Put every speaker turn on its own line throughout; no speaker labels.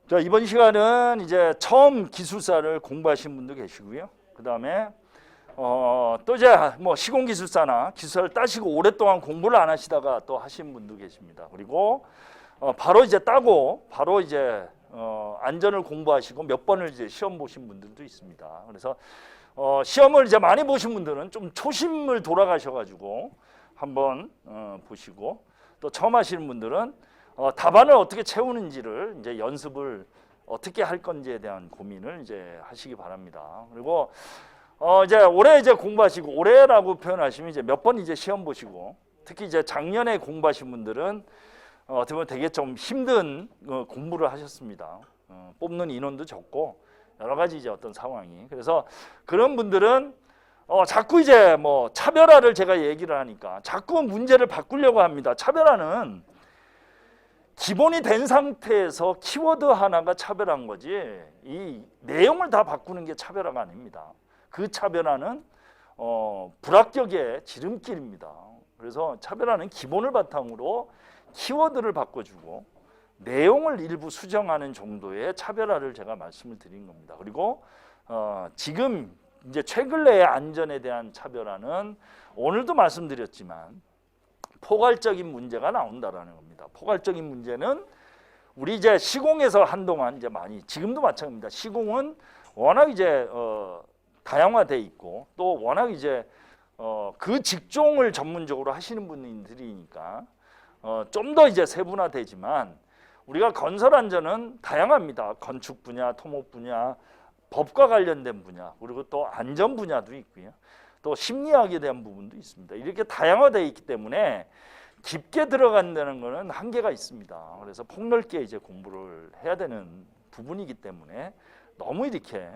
자, 이번 시간은 이제 처음 기술사를 공부하신 분도 계시고요. 그 다음에 또 이제 뭐 시공기술사나 기술사를 따시고 오랫동안 공부를 안 하시다가 또 하신 분도 계십니다. 그리고 바로 이제 따고 바로 이제 안전을 공부하시고 몇 번을 이제 시험 보신 분들도 있습니다. 그래서 시험을 이제 많이 보신 분들은 좀 초심을 돌아가셔가지고 한번 보시고, 또 처음 하시는 분들은 답안을 어떻게 채우는지를 이제 연습을 어떻게 할 건지에 대한 고민을 이제 하시기 바랍니다. 그리고 이제 올해 이제 공부하시고, 올해라고 표현하시면 이제 몇 번 이제 시험 보시고, 특히 이제 작년에 공부하신 분들은 어떻게 보면 되게 좀 힘든 공부를 하셨습니다. 뽑는 인원도 적고 여러 가지 이제 어떤 상황이, 그래서 그런 분들은 자꾸 이제 뭐 차별화를 제가 얘기를 하니까 자꾸 문제를 바꾸려고 합니다. 차별화는 기본이 된 상태에서 키워드 하나가 차별한 거지, 이 내용을 다 바꾸는 게 차별화가 아닙니다. 그 차별화는 불합격의 지름길입니다. 그래서 차별화는 기본을 바탕으로 키워드를 바꿔주고 내용을 일부 수정하는 정도의 차별화를 제가 말씀을 드린 겁니다. 그리고 지금 이제 최근래의 안전에 대한 차별화는 오늘도 말씀드렸지만 포괄적인 문제가 나온다라는 겁니다. 포괄적인 문제는 우리 이제 시공에서 한동안 이제 많이, 지금도 마찬가지입니다. 시공은 워낙 이제 다양화돼 있고 또 워낙 이제 그 직종을 전문적으로 하시는 분들이니까 좀 더 이제 세분화되지만, 우리가 건설 안전은 다양합니다. 건축 분야, 토목 분야, 법과 관련된 분야, 그리고 또 안전 분야도 있고요. 또 심리학에 대한 부분도 있습니다. 이렇게 다양화되어 있기 때문에 깊게 들어간다는 것은 한계가 있습니다. 그래서 폭넓게 이제 공부를 해야 되는 부분이기 때문에 너무 이렇게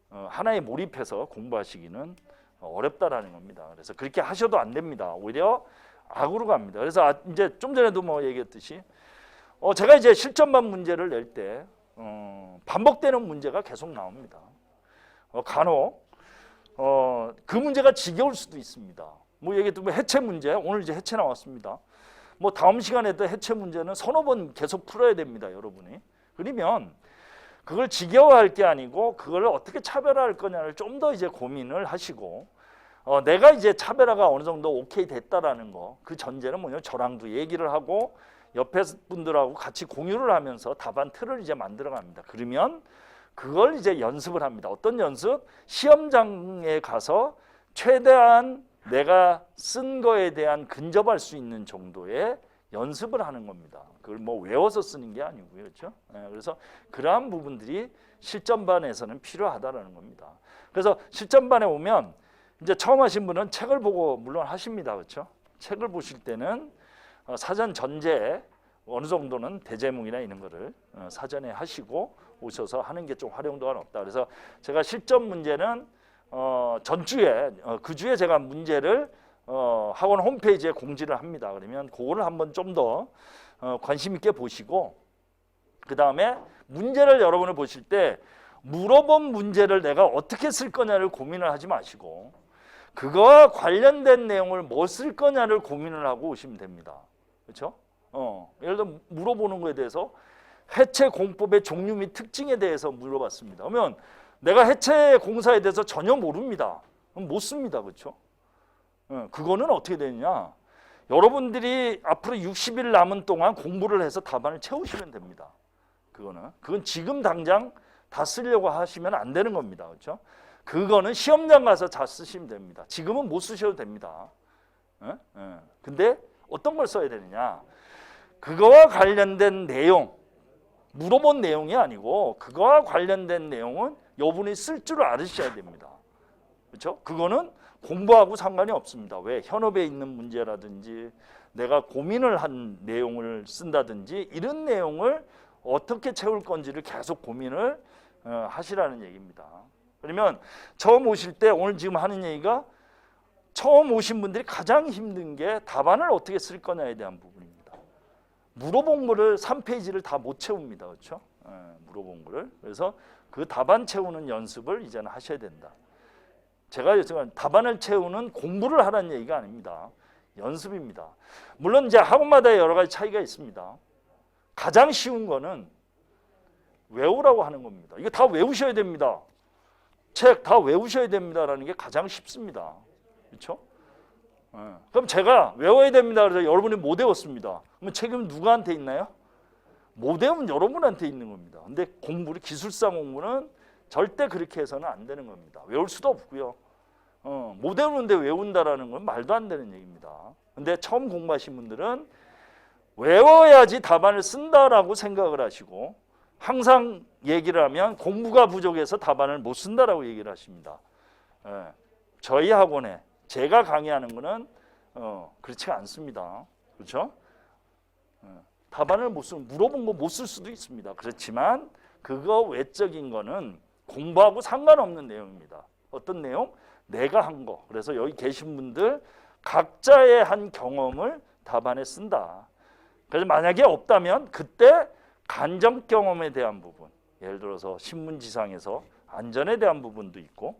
하나에 몰입해서 공부하시기는 어렵다라는 겁니다. 그래서 그렇게 하셔도 안 됩니다. 오히려 악으로 갑니다. 그래서 이제 좀 전에도 뭐 얘기했듯이 제가 이제 실전반 문제를 낼 때 반복되는 문제가 계속 나옵니다. 간혹 그 문제가 지겨울 수도 있습니다. 뭐 얘기해도 뭐 해체 문제, 오늘 이제 해체 나왔습니다. 뭐 다음 시간에도 해체 문제는 서너 번 계속 풀어야 됩니다, 여러분이. 그러면 그걸 지겨워할 게 아니고 그걸 어떻게 차별화할 거냐를 좀 더 이제 고민을 하시고, 내가 이제 차별화가 어느 정도 오케이 됐다라는 거, 그 전제는 뭐냐면 저랑도 얘기를 하고 옆에 분들하고 같이 공유를 하면서 답안 틀을 이제 만들어 갑니다. 그러면 그걸 이제 연습을 합니다. 어떤 연습? 시험장에 가서 최대한 내가 쓴 거에 대한 근접할 수 있는 정도의 연습을 하는 겁니다. 그걸 뭐 외워서 쓰는 게 아니고요, 그렇죠? 그래서 그러한 부분들이 실전반에서는 필요하다라는 겁니다. 그래서 실전반에 오면 이제 처음 하신 분은 책을 보고 물론 하십니다, 그렇죠? 책을 보실 때는 사전 전제 어느 정도는 대제목이나 이런 거를 사전에 하시고 오셔서 하는 게 좀 활용도가 높다. 그래서 제가 실전 문제는 전주에 그 주에 제가 문제를 학원 홈페이지에 공지를 합니다. 그러면 그거를 한번 좀 더 관심 있게 보시고, 그 다음에 문제를 여러분을 보실 때 물어본 문제를 내가 어떻게 쓸 거냐를 고민을 하지 마시고 그거와 관련된 내용을 뭐 쓸 거냐를 고민을 하고 오시면 됩니다. 그렇죠? 예를 들어 물어보는 거에 대해서 해체 공법의 종류 및 특징에 대해서 물어봤습니다. 그러면 내가 해체 공사에 대해서 전혀 모릅니다. 그럼 못 씁니다. 그렇죠? 그거는 어떻게 되느냐? 여러분들이 앞으로 60일 남은 동안 공부를 해서 답안을 채우시면 됩니다. 그건 지금 당장 다 쓰려고 하시면 안 되는 겁니다. 그렇죠? 그거는 시험장 가서 다 쓰시면 됩니다. 지금은 못 쓰셔도 됩니다. 근데 어떤 걸 써야 되느냐? 그거와 관련된 내용, 물어본 내용이 아니고 그거와 관련된 내용은 여러분이 쓸 줄 알으셔야 됩니다. 그렇죠? 그거는 공부하고 상관이 없습니다. 왜? 현업에 있는 문제라든지 내가 고민을 한 내용을 쓴다든지 이런 내용을 어떻게 채울 건지를 계속 고민을 하시라는 얘기입니다. 그러면 처음 오실 때 오늘 지금 하는 얘기가, 처음 오신 분들이 가장 힘든 게 답안을 어떻게 쓸 거냐에 대한 부분입니다. 물어본 거를 3페이지를 다 못 채웁니다. 그렇죠? 물어본 거를. 그래서 그 답안 채우는 연습을 이제는 하셔야 된다. 제가 여쭤본 답안을 채우는 공부를 하라는 얘기가 아닙니다. 연습입니다. 물론 이제 학원마다 여러 가지 차이가 있습니다. 가장 쉬운 거는 외우라고 하는 겁니다. 이거 다 외우셔야 됩니다. 책 다 외우셔야 됩니다라는 게 가장 쉽습니다. 그렇죠? 그럼 제가 외워야 됩니다. 그래서 여러분이 못 외웠습니다. 그럼 책임은 누구한테 있나요? 못 외우면 여러분한테 있는 겁니다. 근데 공부를 기술사 공부는 절대 그렇게 해서는 안 되는 겁니다. 외울 수도 없고요. 못 외우는데 외운다라는 건 말도 안 되는 얘기입니다. 근데 처음 공부하신 분들은 외워야지 답안을 쓴다라고 생각을 하시고 항상 얘기를 하면 공부가 부족해서 답안을 못 쓴다라고 얘기를 하십니다. 저희 학원에 제가 강의하는 거는 그렇지 않습니다. 그렇죠? 답안을 못 쓰면 물어본 거 못 쓸 수도 있습니다. 그렇지만 그거 외적인 거는 공부하고 상관없는 내용입니다. 어떤 내용? 내가 한 거. 그래서 여기 계신 분들 각자의 한 경험을 답안에 쓴다. 그래서 만약에 없다면 그때 간접 경험에 대한 부분, 예를 들어서 신문지상에서 안전에 대한 부분도 있고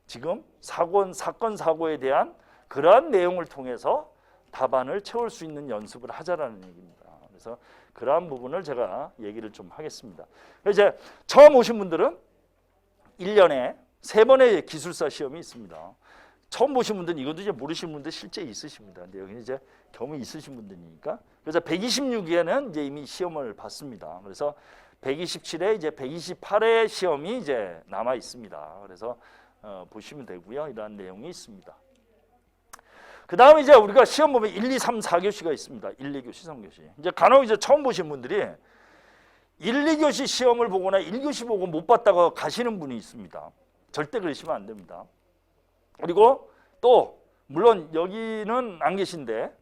지금 사건 사고에 대한 그러한 내용을 통해서 답안을 채울 수 있는 연습을 하자라는 얘기입니다. 그래서 그러한 부분을 제가 얘기를 좀 하겠습니다. 이제 처음 오신 분들은 1년에 3번의 기술사 시험이 있습니다. 처음 보신 분들은 이것도 이제 모르시는 분들 실제 있으십니다. 근데 여기는 이제 경험이 있으신 분들이니까. 그래서 126회는 이제 이미 시험을 봤습니다. 그래서 127회 이제 128회 시험이 이제 남아 있습니다. 그래서 보시면 되고요. 이러한 내용이 있습니다. 그 다음에 이제 우리가 시험 보면 1, 2, 3, 4교시가 있습니다. 1, 2교시, 3교시. 이제 간혹 이제 처음 보신 분들이 1, 2교시 시험을 보거나 1교시 보고 못 봤다고 가시는 분이 있습니다. 절대 그러시면 안 됩니다. 그리고 또 물론 여기는 안 계신데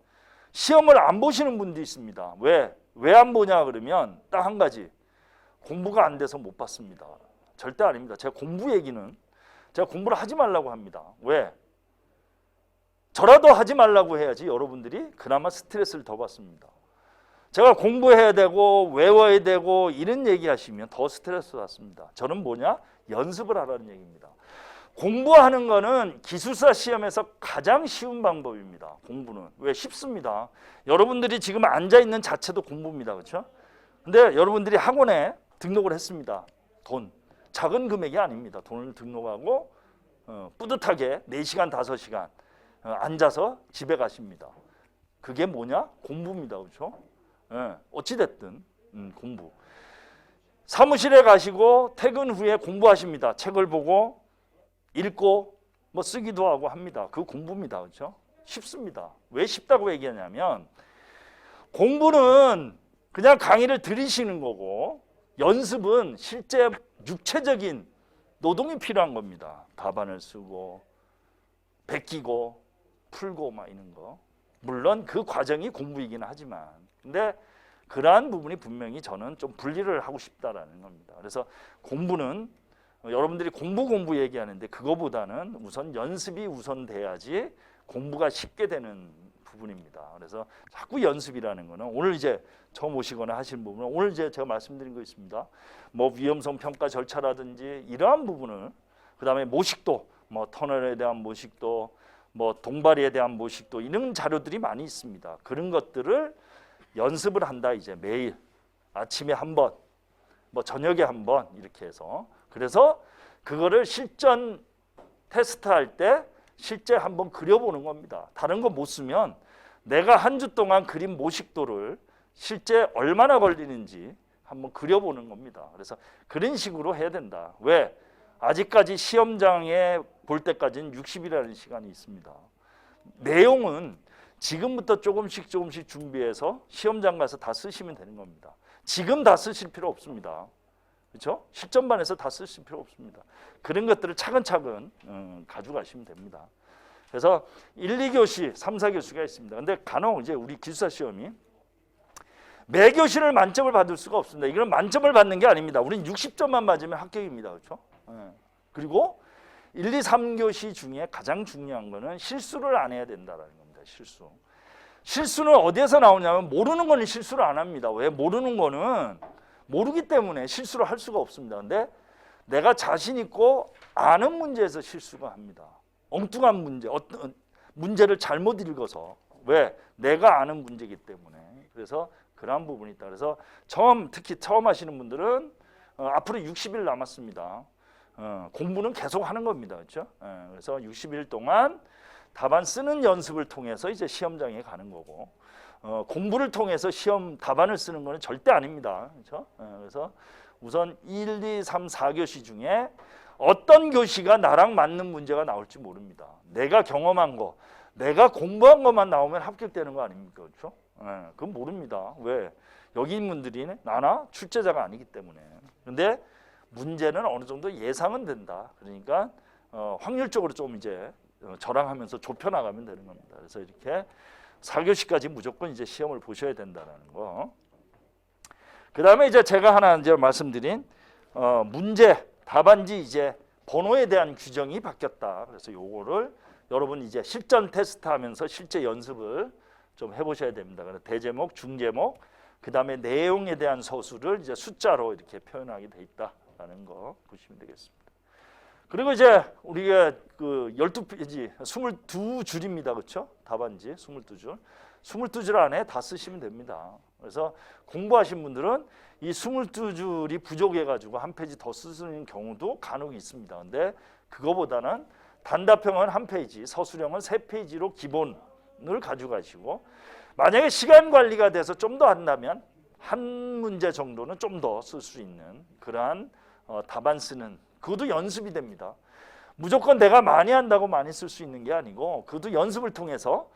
시험을 안 보시는 분도 있습니다. 왜 안 보냐 그러면 딱 한 가지. 공부가 안 돼서 못 봤습니다. 절대 아닙니다. 제가 공부 얘기는 제가 공부를 하지 말라고 합니다. 왜? 저라도 하지 말라고 해야지 여러분들이 그나마 스트레스를 더 받습니다. 제가 공부해야 되고 외워야 되고 이런 얘기하시면 더 스트레스 받습니다. 저는 뭐냐? 연습을 하라는 얘기입니다. 공부하는 거는 기술사 시험에서 가장 쉬운 방법입니다. 공부는. 왜? 쉽습니다. 여러분들이 지금 앉아있는 자체도 공부입니다. 그렇죠? 근데 여러분들이 학원에 등록을 했습니다. 돈. 작은 금액이 아닙니다. 돈을 등록하고 뿌듯하게 4시간, 5시간 앉아서 집에 가십니다. 그게 뭐냐? 공부입니다. 그렇죠? 어찌됐든 공부. 사무실에 가시고 퇴근 후에 공부하십니다. 책을 보고 읽고 뭐 쓰기도 하고 합니다. 그 공부입니다. 그렇죠? 쉽습니다. 왜 쉽다고 얘기하냐면 공부는 그냥 강의를 들으시는 거고 연습은 실제 육체적인 노동이 필요한 겁니다. 답안을 쓰고 베끼고 풀고 막 이런 거. 물론 그 과정이 공부이긴 하지만 근데 그러한 부분이 분명히 저는 좀 분리를 하고 싶다라는 겁니다. 그래서 공부는 여러분들이 공부 얘기하는데 그거보다는 우선 연습이 우선돼야지 공부가 쉽게 되는 부분입니다. 그래서 자꾸 연습이라는 거는 오늘 이제 처음 오시거나 하시는 부분은 오늘 이제 제가 말씀드린 거 있습니다. 뭐 위험성 평가 절차라든지 이러한 부분을 그다음에 모식도 뭐 터널에 대한 모식도 뭐 동바리에 대한 모식도 이런 자료들이 많이 있습니다. 그런 것들을 연습을 한다. 이제 매일 아침에 한 번, 뭐 저녁에 한 번 이렇게 해서 그래서 그거를 실전 테스트할 때 실제 한번 그려보는 겁니다. 다른 거 못 쓰면 내가 한 주 동안 그린 모식도를 실제 얼마나 걸리는지 한번 그려보는 겁니다. 그래서 그런 식으로 해야 된다. 왜? 아직까지 시험장에 볼 때까지는 60일이라는 시간이 있습니다. 내용은 지금부터 조금씩 준비해서 시험장 가서 다 쓰시면 되는 겁니다. 지금 다 쓰실 필요 없습니다. 그렇죠? 실전반에서 다 쓰실 필요 없습니다. 그런 것들을 차근차근 가져가시면 됩니다. 그래서 1, 2교시, 3, 4교시가 있습니다. 근데 간혹 이제 우리 기술사 시험이 매 교시를 만점을 받을 수가 없습니다. 이건 만점을 받는 게 아닙니다. 우리는 60점만 맞으면 합격입니다. 그렇죠? 그리고 1, 2, 3교시 중에 가장 중요한 거는 실수를 안 해야 된다는 겁니다. 실수는 어디에서 나오냐면 모르는 거는 실수를 안 합니다. 왜? 모르는 거는 모르기 때문에 실수를 할 수가 없습니다. 근데 내가 자신 있고 아는 문제에서 실수가 합니다. 엉뚱한 문제, 어떤 문제를 잘못 읽어서. 왜? 내가 아는 문제이기 때문에. 그래서 그러한 부분이 있다. 그래서 특히 처음 하시는 분들은 앞으로 60일 남았습니다. 공부는 계속 하는 겁니다. 그렇죠? 그래서 60일 동안 답안 쓰는 연습을 통해서 이제 시험장에 가는 거고, 공부를 통해서 시험 답안을 쓰는 거는 절대 아닙니다. 그렇죠? 그래서 우선 1, 2, 3, 4교시 중에 어떤 교시가 나랑 맞는 문제가 나올지 모릅니다. 내가 경험한 거, 내가 공부한 것만 나오면 합격되는 거 아닙니까? 그렇죠? 그건 모릅니다. 왜? 여기 있는 분들이 나나 출제자가 아니기 때문에. 근데 문제는 어느 정도 예상은 된다. 그러니까 확률적으로 좀 이제 저랑 하면서 좁혀나가면 되는 겁니다. 그래서 이렇게 4교시까지 무조건 이제 시험을 보셔야 된다는 거. 그 다음에 이제 제가 하나 이제 말씀드린 문제, 답안지 이제 번호에 대한 규정이 바뀌었다. 그래서 요거를 여러분 이제 실전 테스트하면서 실제 연습을 좀 해보셔야 됩니다. 그래서 대제목, 중제목, 그 다음에 내용에 대한 서술을 이제 숫자로 이렇게 표현하게 돼 있다라는 거 보시면 되겠습니다. 그리고 이제 우리가 그 12페이지, 22줄입니다. 그렇죠? 답안지 22줄. 22줄 안에 다 쓰시면 됩니다. 그래서 공부하신 분들은 이 22줄이 부족해가지고 한 페이지 더 쓰는 경우도 간혹 있습니다. 근데 그거보다는 단답형은 한 페이지, 서술형은 3페이지로 기본을 가져가시고, 만약에 시간 관리가 돼서 좀 더 한다면 한 문제 정도는 좀 더 쓸 수 있는 그러한 답안 쓰는, 그것도 연습이 됩니다. 무조건 내가 많이 한다고 많이 쓸 수 있는 게 아니고 그것도 연습을 통해서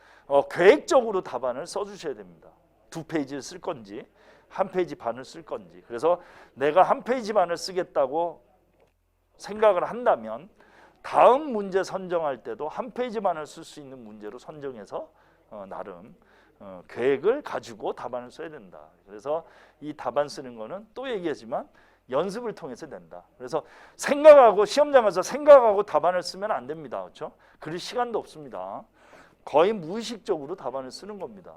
계획적으로 답안을 써주셔야 됩니다. 2페이지를 쓸 건지 한 페이지 반을 쓸 건지. 그래서 내가 한 페이지 반을 쓰겠다고 생각을 한다면 다음 문제 선정할 때도 한 페이지 반을 쓸 수 있는 문제로 선정해서 나름 계획을 가지고 답안을 써야 된다. 그래서 이 답안 쓰는 거는 또 얘기하지만 연습을 통해서 된다. 그래서 생각하고 시험장 가서 생각하고 답안을 쓰면 안 됩니다. 그렇죠? 그럴 시간도 없습니다. 거의 무의식적으로 답안을 쓰는 겁니다.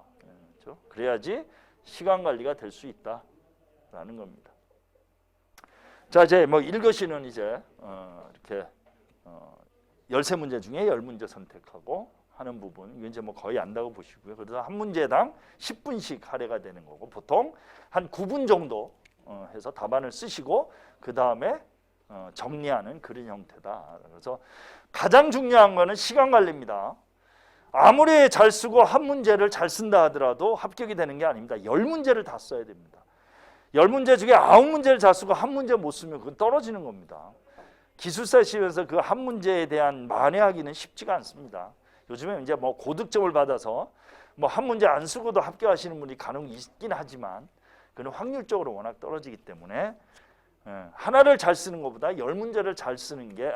그렇죠? 그래야지 시간 관리가 될 수 있다라는 겁니다. 자, 이제 뭐 1교시는 이제 이렇게 13문제 중에 10문제 선택하고 하는 부분, 이건 이제 뭐 거의 안다고 보시고요. 그래서 한 문제당 10분씩 할애가 되는 거고, 보통 한 9분 정도 해서 답안을 쓰시고 그 다음에 정리하는 그런 형태다. 그래서 가장 중요한 거는 시간 관리입니다. 아무리 잘 쓰고 한 문제를 잘 쓴다 하더라도 합격이 되는 게 아닙니다. 10문제를 다 써야 됩니다. 10문제 중에 9문제를 잘 쓰고 한 문제 못 쓰면 그건 떨어지는 겁니다. 기술사 시험에서 그 한 문제에 대한 만회하기는 쉽지가 않습니다. 요즘에 이제 뭐 고득점을 받아서 뭐 한 문제 안 쓰고도 합격하시는 분이 간혹 있긴 하지만 그는 확률적으로 워낙 떨어지기 때문에 하나를 잘 쓰는 것보다 10문제를 잘 쓰는 게,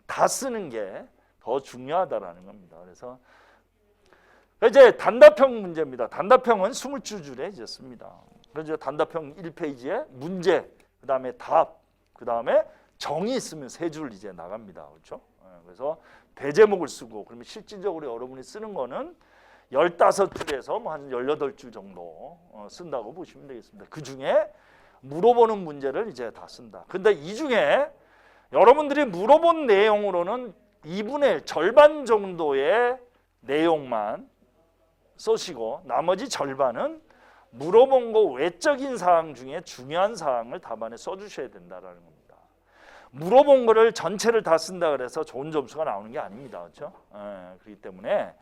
다 쓰는 게 더 중요하다라는 겁니다. 그래서 이제 단답형 문제입니다. 단답형은 22줄에 이제 씁니다. 그래서 단답형 1페이지에 문제, 그 다음에 답, 그 다음에 정의 있으면 3줄 이제 나갑니다. 그렇죠? 그래서 대제목을 쓰고, 그러면 실질적으로 여러분이 쓰는 거는 15줄에서 뭐 한 18줄 정도 쓴다고 보시면 되겠습니다. 그 중에 물어보는 문제를 이제 다 쓴다. 근데 이 중에 여러분들이 물어본 내용으로는 2분의 1, 절반 정도의 내용만 쓰시고 나머지 절반은 물어본 거 외적인 사항 중에 중요한 사항을 답안에 써주셔야 된다라는 겁니다. 물어본 거를 전체를 다 쓴다 그래서 좋은 점수가 나오는 게 아닙니다. 그렇죠? 그렇기 때문에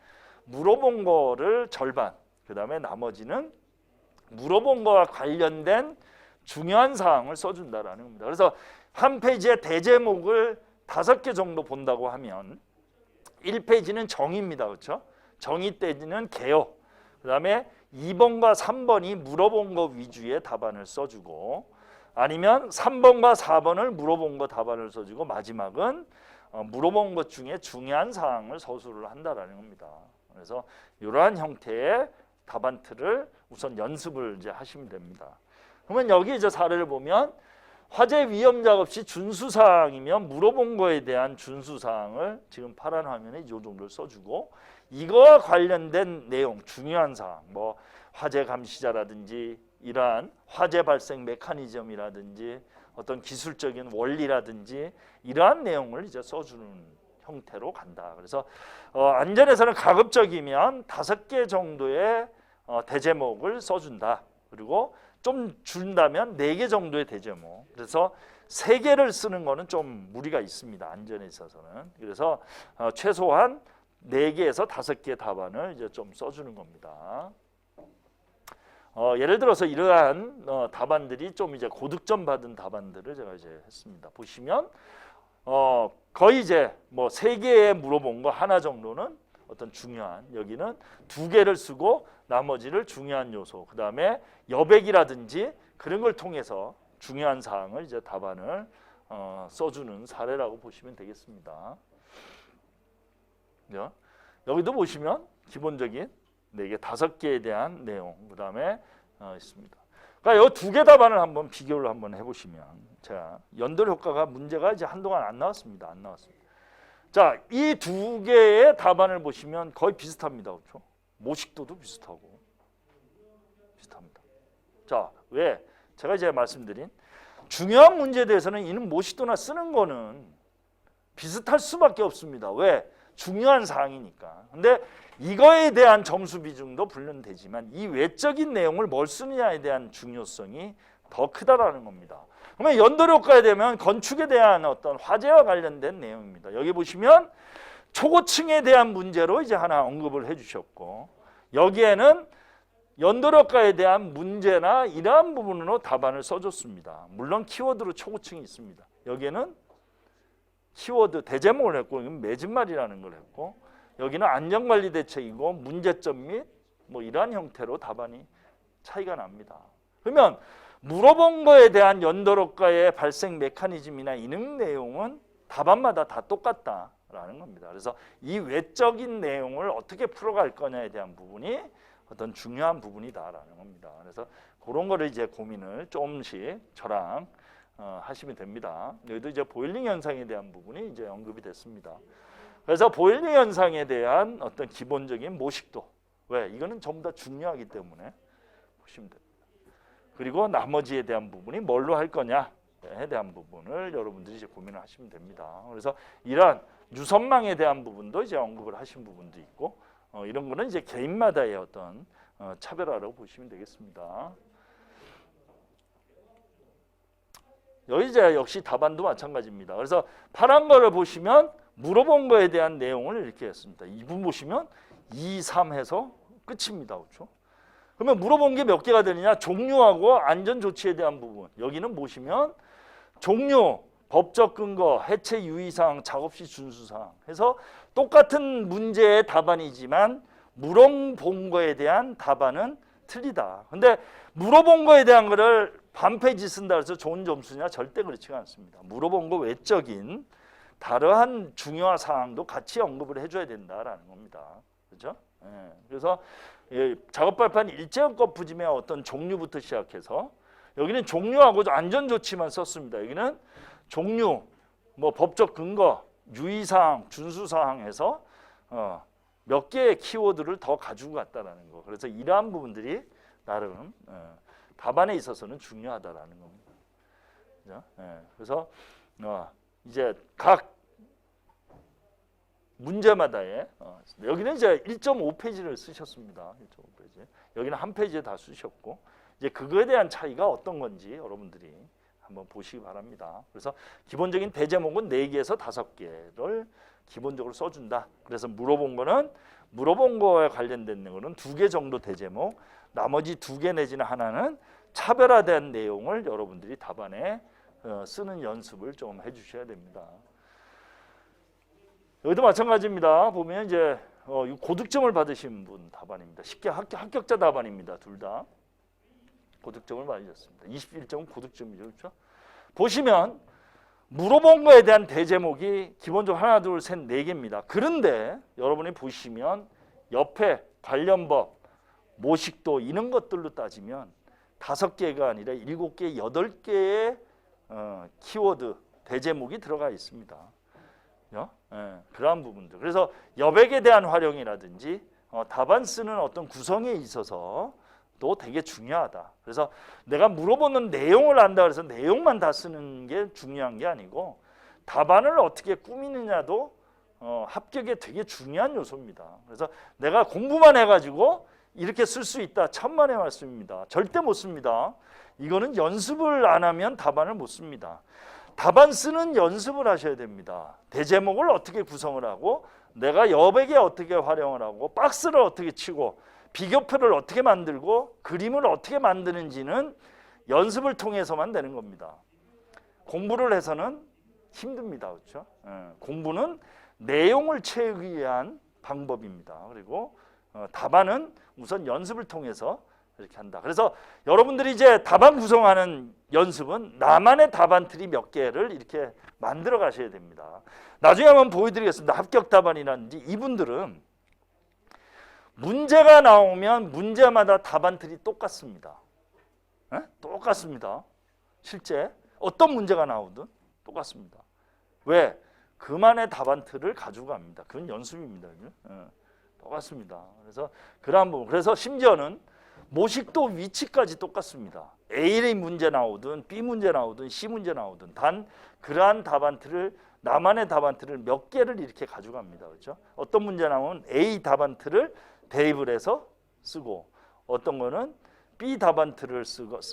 물어본 거를 절반, 그 다음에 나머지는 물어본 거와 관련된 중요한 사항을 써준다라는 겁니다. 그래서 한 페이지에 대제목을 5개 정도 본다고 하면 1페이지는 정의입니다. 그렇죠? 정의 때는 개요. 그 다음에 2번과 3번이 물어본 거 위주의 답안을 써주고, 아니면 3번과 4번을 물어본 거 답안을 써주고, 마지막은 물어본 것 중에 중요한 사항을 서술을 한다라는 겁니다. 그래서 이러한 형태의 답안 틀을 우선 연습을 이제 하시면 됩니다. 그러면 여기 이제 사례를 보면 화재 위험 작업시 준수 사항이면 물어본 거에 대한 준수 사항을 지금 파란 화면에 이 정도를 써주고, 이거와 관련된 내용, 중요한 사항, 뭐 화재 감시자라든지 이러한 화재 발생 메커니즘이라든지 어떤 기술적인 원리라든지 이러한 내용을 이제 써주는 형태로 간다. 그래서 안전에서는 가급적이면 5개 정도의 대제목을 써준다. 그리고 좀 준다면 4개 정도의 대제목. 그래서 3개를 쓰는 거는 좀 무리가 있습니다. 안전에 있어서는. 그래서 최소한 4개에서 5개의 답안을 이제 좀 써주는 겁니다. 예를 들어서 이러한 답안들이 좀 이제 고득점 받은 답안들을 제가 이제 했습니다. 보시면 거의 이제 뭐 3개에 물어본 거 하나 정도는 어떤 중요한, 여기는 2개를 쓰고 나머지를 중요한 요소, 그 다음에 여백이라든지 그런 걸 통해서 중요한 사항을 이제 답안을 써주는 사례라고 보시면 되겠습니다. 여기도 보시면 기본적인 4개, 5개에 대한 내용, 그 다음에 있습니다. 그러니까 이 2개 답안을 한번 비교를 한번 해보시면, 제가 연돌 효과가 문제가 이제 한동안 안 나왔습니다. 안 나왔습니다. 자, 이 2개의 답안을 보시면 거의 비슷합니다. 그렇죠? 모식도도 비슷하고 비슷합니다. 자, 왜? 제가 이제 말씀드린 중요한 문제에 대해서는 이는 모식도나 쓰는 거는 비슷할 수밖에 없습니다. 왜? 중요한 사항이니까. 근데 이거에 대한 점수 비중도 물론 되지만 이 외적인 내용을 뭘 쓰느냐에 대한 중요성이 더 크다라는 겁니다. 그러면 연돌 효과에 되면 건축에 대한 어떤 화재와 관련된 내용입니다. 여기 보시면 초고층에 대한 문제로 이제 하나 언급을 해주셨고, 여기에는 연돌 효과에 대한 문제나 이러한 부분으로 답안을 써줬습니다. 물론 키워드로 초고층이 있습니다. 여기에는 키워드 대제목을 했고, 이건 매진말이라는 걸 했고, 여기는 안전관리 대책이고 문제점 및 뭐 이러한 형태로 답안이 차이가 납니다. 그러면 물어본 거에 대한 연돌 효과의 발생 메커니즘이나 이능 내용은 답안마다 다 똑같다라는 겁니다. 그래서 이 외적인 내용을 어떻게 풀어갈 거냐에 대한 부분이 어떤 중요한 부분이다라는 겁니다. 그래서 그런 거를 이제 고민을 조금씩 저랑 하시면 됩니다. 여기도 이제 보일링 현상에 대한 부분이 이제 언급이 됐습니다. 그래서 보일링 현상에 대한 어떤 기본적인 모식도, 왜? 이거는 전부 다 중요하기 때문에 보시면 됩니다. 그리고 나머지에 대한 부분이 뭘로 할 거냐에 대한 부분을 여러분들이 이제 고민을 하시면 됩니다. 그래서 이러한 유선망에 대한 부분도 이제 언급을 하신 부분도 있고, 이런 거는 이제 개인마다의 어떤 차별화라고 보시면 되겠습니다. 여기 이제 역시 답안도 마찬가지입니다. 그래서 파란 거를 보시면 물어본 거에 대한 내용을 이렇게 했습니다. 이 부분 보시면 2, 3 해서 끝입니다. 그렇죠? 그러면 물어본 게 몇 개가 되느냐? 종류하고 안전 조치에 대한 부분. 여기는 보시면 종류, 법적 근거, 해체 유의사항, 작업 시 준수사항 해서 똑같은 문제의 답안이지만 물어본 거에 대한 답안은 틀리다. 근데 물어본 거에 대한 거를 반 페이지 쓴다 해서 좋은 점수냐? 절대 그렇지가 않습니다. 물어본 거 외적인 다르한 중요한 사항도 같이 언급을 해줘야 된다라는 겁니다. 그렇죠? 그래서 작업 발판 일제형법 부짐의 어떤 종류부터 시작해서 여기는 종류하고 안전 조치만 썼습니다. 여기는 종류, 뭐 법적 근거, 유의사항, 준수사항에서 몇 개의 키워드를 더 가지고 갔다라는 거. 그래서 이러한 부분들이 나름 답안에 있어서는 중요하다라는 겁니다. 그렇죠? 그래서 이제 각 문제마다의 여기는 이제 1.5페이지를 쓰셨습니다. 1.5페이지. 여기는 한 페이지에 다 쓰셨고, 이제 그거에 대한 차이가 어떤 건지 여러분들이 한번 보시기 바랍니다. 그래서 기본적인 대제목은 4개에서 5개를 기본적으로 써준다. 그래서 물어본 거는 물어본 거에 관련된 거는 2개 정도 대제목, 나머지 2개 내지는 하나는 차별화된 내용을 여러분들이 답안에 쓰는 연습을 좀 해주셔야 됩니다. 여기도 마찬가지입니다. 보면 이제 고득점을 받으신 분 답안입니다. 쉽게 합격자 답안입니다. 둘 다 고득점을 받으셨습니다. 21점은 고득점이죠, 그렇죠? 보시면 물어본 거에 대한 대제목이 기본적으로 하나, 둘, 셋, 4개입니다. 그런데 여러분이 보시면 옆에 관련법, 모식도 이런 것들로 따지면 5개가 아니라 7개, 8개의 키워드 대제목이 들어가 있습니다. 그러한 부분들. 그래서 여백에 대한 활용이라든지 답안 쓰는 어떤 구성에 있어서 또 되게 중요하다. 그래서 내가 물어보는 내용을 안다 그래서 내용만 다 쓰는 게 중요한 게 아니고 답안을 어떻게 꾸미느냐도 합격에 되게 중요한 요소입니다. 그래서 내가 공부만 해가지고 이렇게 쓸 수 있다. 천만의 말씀입니다. 절대 못 씁니다. 이거는 연습을 안 하면 답안을 못 씁니다. 답안 쓰는 연습을 하셔야 됩니다. 대제목을 어떻게 구성을 하고 내가 여백에 어떻게 활용을 하고 박스를 어떻게 치고 비교표를 어떻게 만들고 그림을 어떻게 만드는지는 연습을 통해서만 되는 겁니다. 공부를 해서는 힘듭니다. 그렇죠? 공부는 내용을 채우기 위한 방법입니다. 그리고 답안은 우선 연습을 통해서 이렇게 한다. 그래서 여러분들이 이제 답안 구성하는 연습은 나만의 답안틀이 몇 개를 이렇게 만들어 가셔야 됩니다. 나중에 한번 보여드리겠습니다. 합격 답안이라든지 이분들은 문제가 나오면 문제마다 답안틀이 똑같습니다. 똑같습니다. 실제 어떤 문제가 나오든 똑같습니다. 왜? 그만의 답안틀을 가지고 갑니다. 그건 연습입니다. 똑같습니다. 그래서 그러한 부분. 그래서 심지어는 모식도 위치까지 똑같습니다. A의 문제 나오든 B 문제 나오든 C 문제 나오든 단 그러한 답안틀을 나만의 답안틀을 몇 개를 이렇게 가져갑니다. 그렇죠? 어떤 문제 나오면 A 답안틀을 대입을 해서 쓰고 어떤 거는 B 답안틀을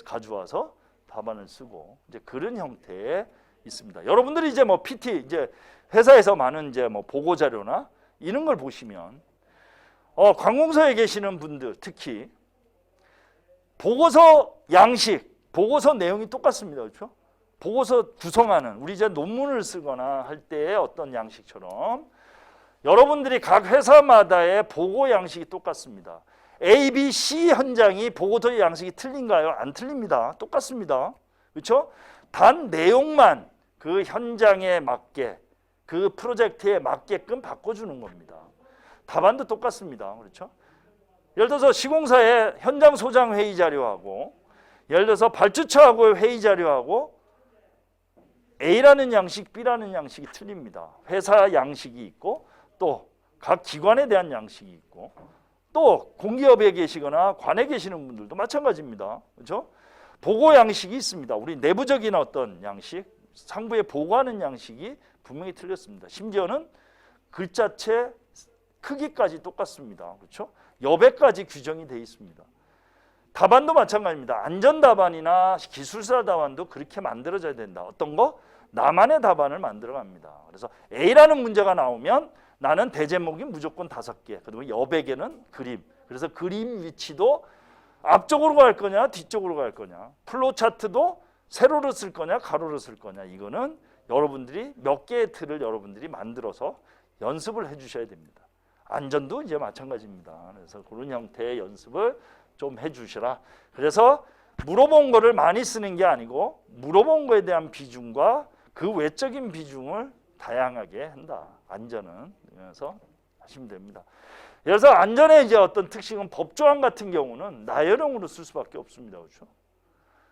가져와서 답안을 쓰고 이제 그런 형태의 있습니다. 여러분들이 이제 뭐 PT 이제 회사에서 많은 이제 뭐 보고 자료나 이런 걸 보시면 관공서에 계시는 분들 특히 보고서 양식, 보고서 내용이 똑같습니다. 그렇죠? 보고서 구성하는 우리 이제 논문을 쓰거나 할 때의 어떤 양식처럼 여러분들이 각 회사마다의 보고 양식이 똑같습니다. A, B, C 현장이 보고서의 양식이 틀린가요? 안 틀립니다. 똑같습니다. 그렇죠? 단 내용만 그 현장에 맞게 그 프로젝트에 맞게끔 바꿔주는 겁니다. 답안도 똑같습니다. 그렇죠? 예를 들어서 시공사의 현장 소장 회의 자료하고 예를 들어서 발주처하고의 회의 자료하고 A라는 양식, B라는 양식이 틀립니다. 회사 양식이 있고 또 각 기관에 대한 양식이 있고 또 공기업에 계시거나 관에 계시는 분들도 마찬가지입니다. 그렇죠? 보고 양식이 있습니다. 우리 내부적인 어떤 양식, 상부에 보고하는 양식이 분명히 틀렸습니다. 심지어는 글자체 크기까지 똑같습니다. 그렇죠? 여백까지 규정이 되어 있습니다. 답안도 마찬가지입니다. 안전 답안이나 기술사 답안도 그렇게 만들어져야 된다. 어떤 거? 나만의 답안을 만들어 갑니다. 그래서 A라는 문제가 나오면 나는 대제목이 무조건 5개. 그리고 여백에는 그림. 그래서 그림 위치도 앞쪽으로 갈 거냐 뒤쪽으로 갈 거냐. 플로우 차트도 세로로 쓸 거냐 가로로 쓸 거냐. 이거는 여러분들이 몇 개의 틀을 여러분들이 만들어서 연습을 해 주셔야 됩니다. 안전도 이제 마찬가지입니다. 그래서 그런 형태의 연습을 좀 해주시라. 그래서 물어본 거를 많이 쓰는 게 아니고 물어본 거에 대한 비중과 그 외적인 비중을 다양하게 한다. 안전은 그래서 하시면 됩니다. 그래서 안전의 이제 어떤 특징은 법조항 같은 경우는 나열형으로 쓸 수밖에 없습니다. 그렇죠?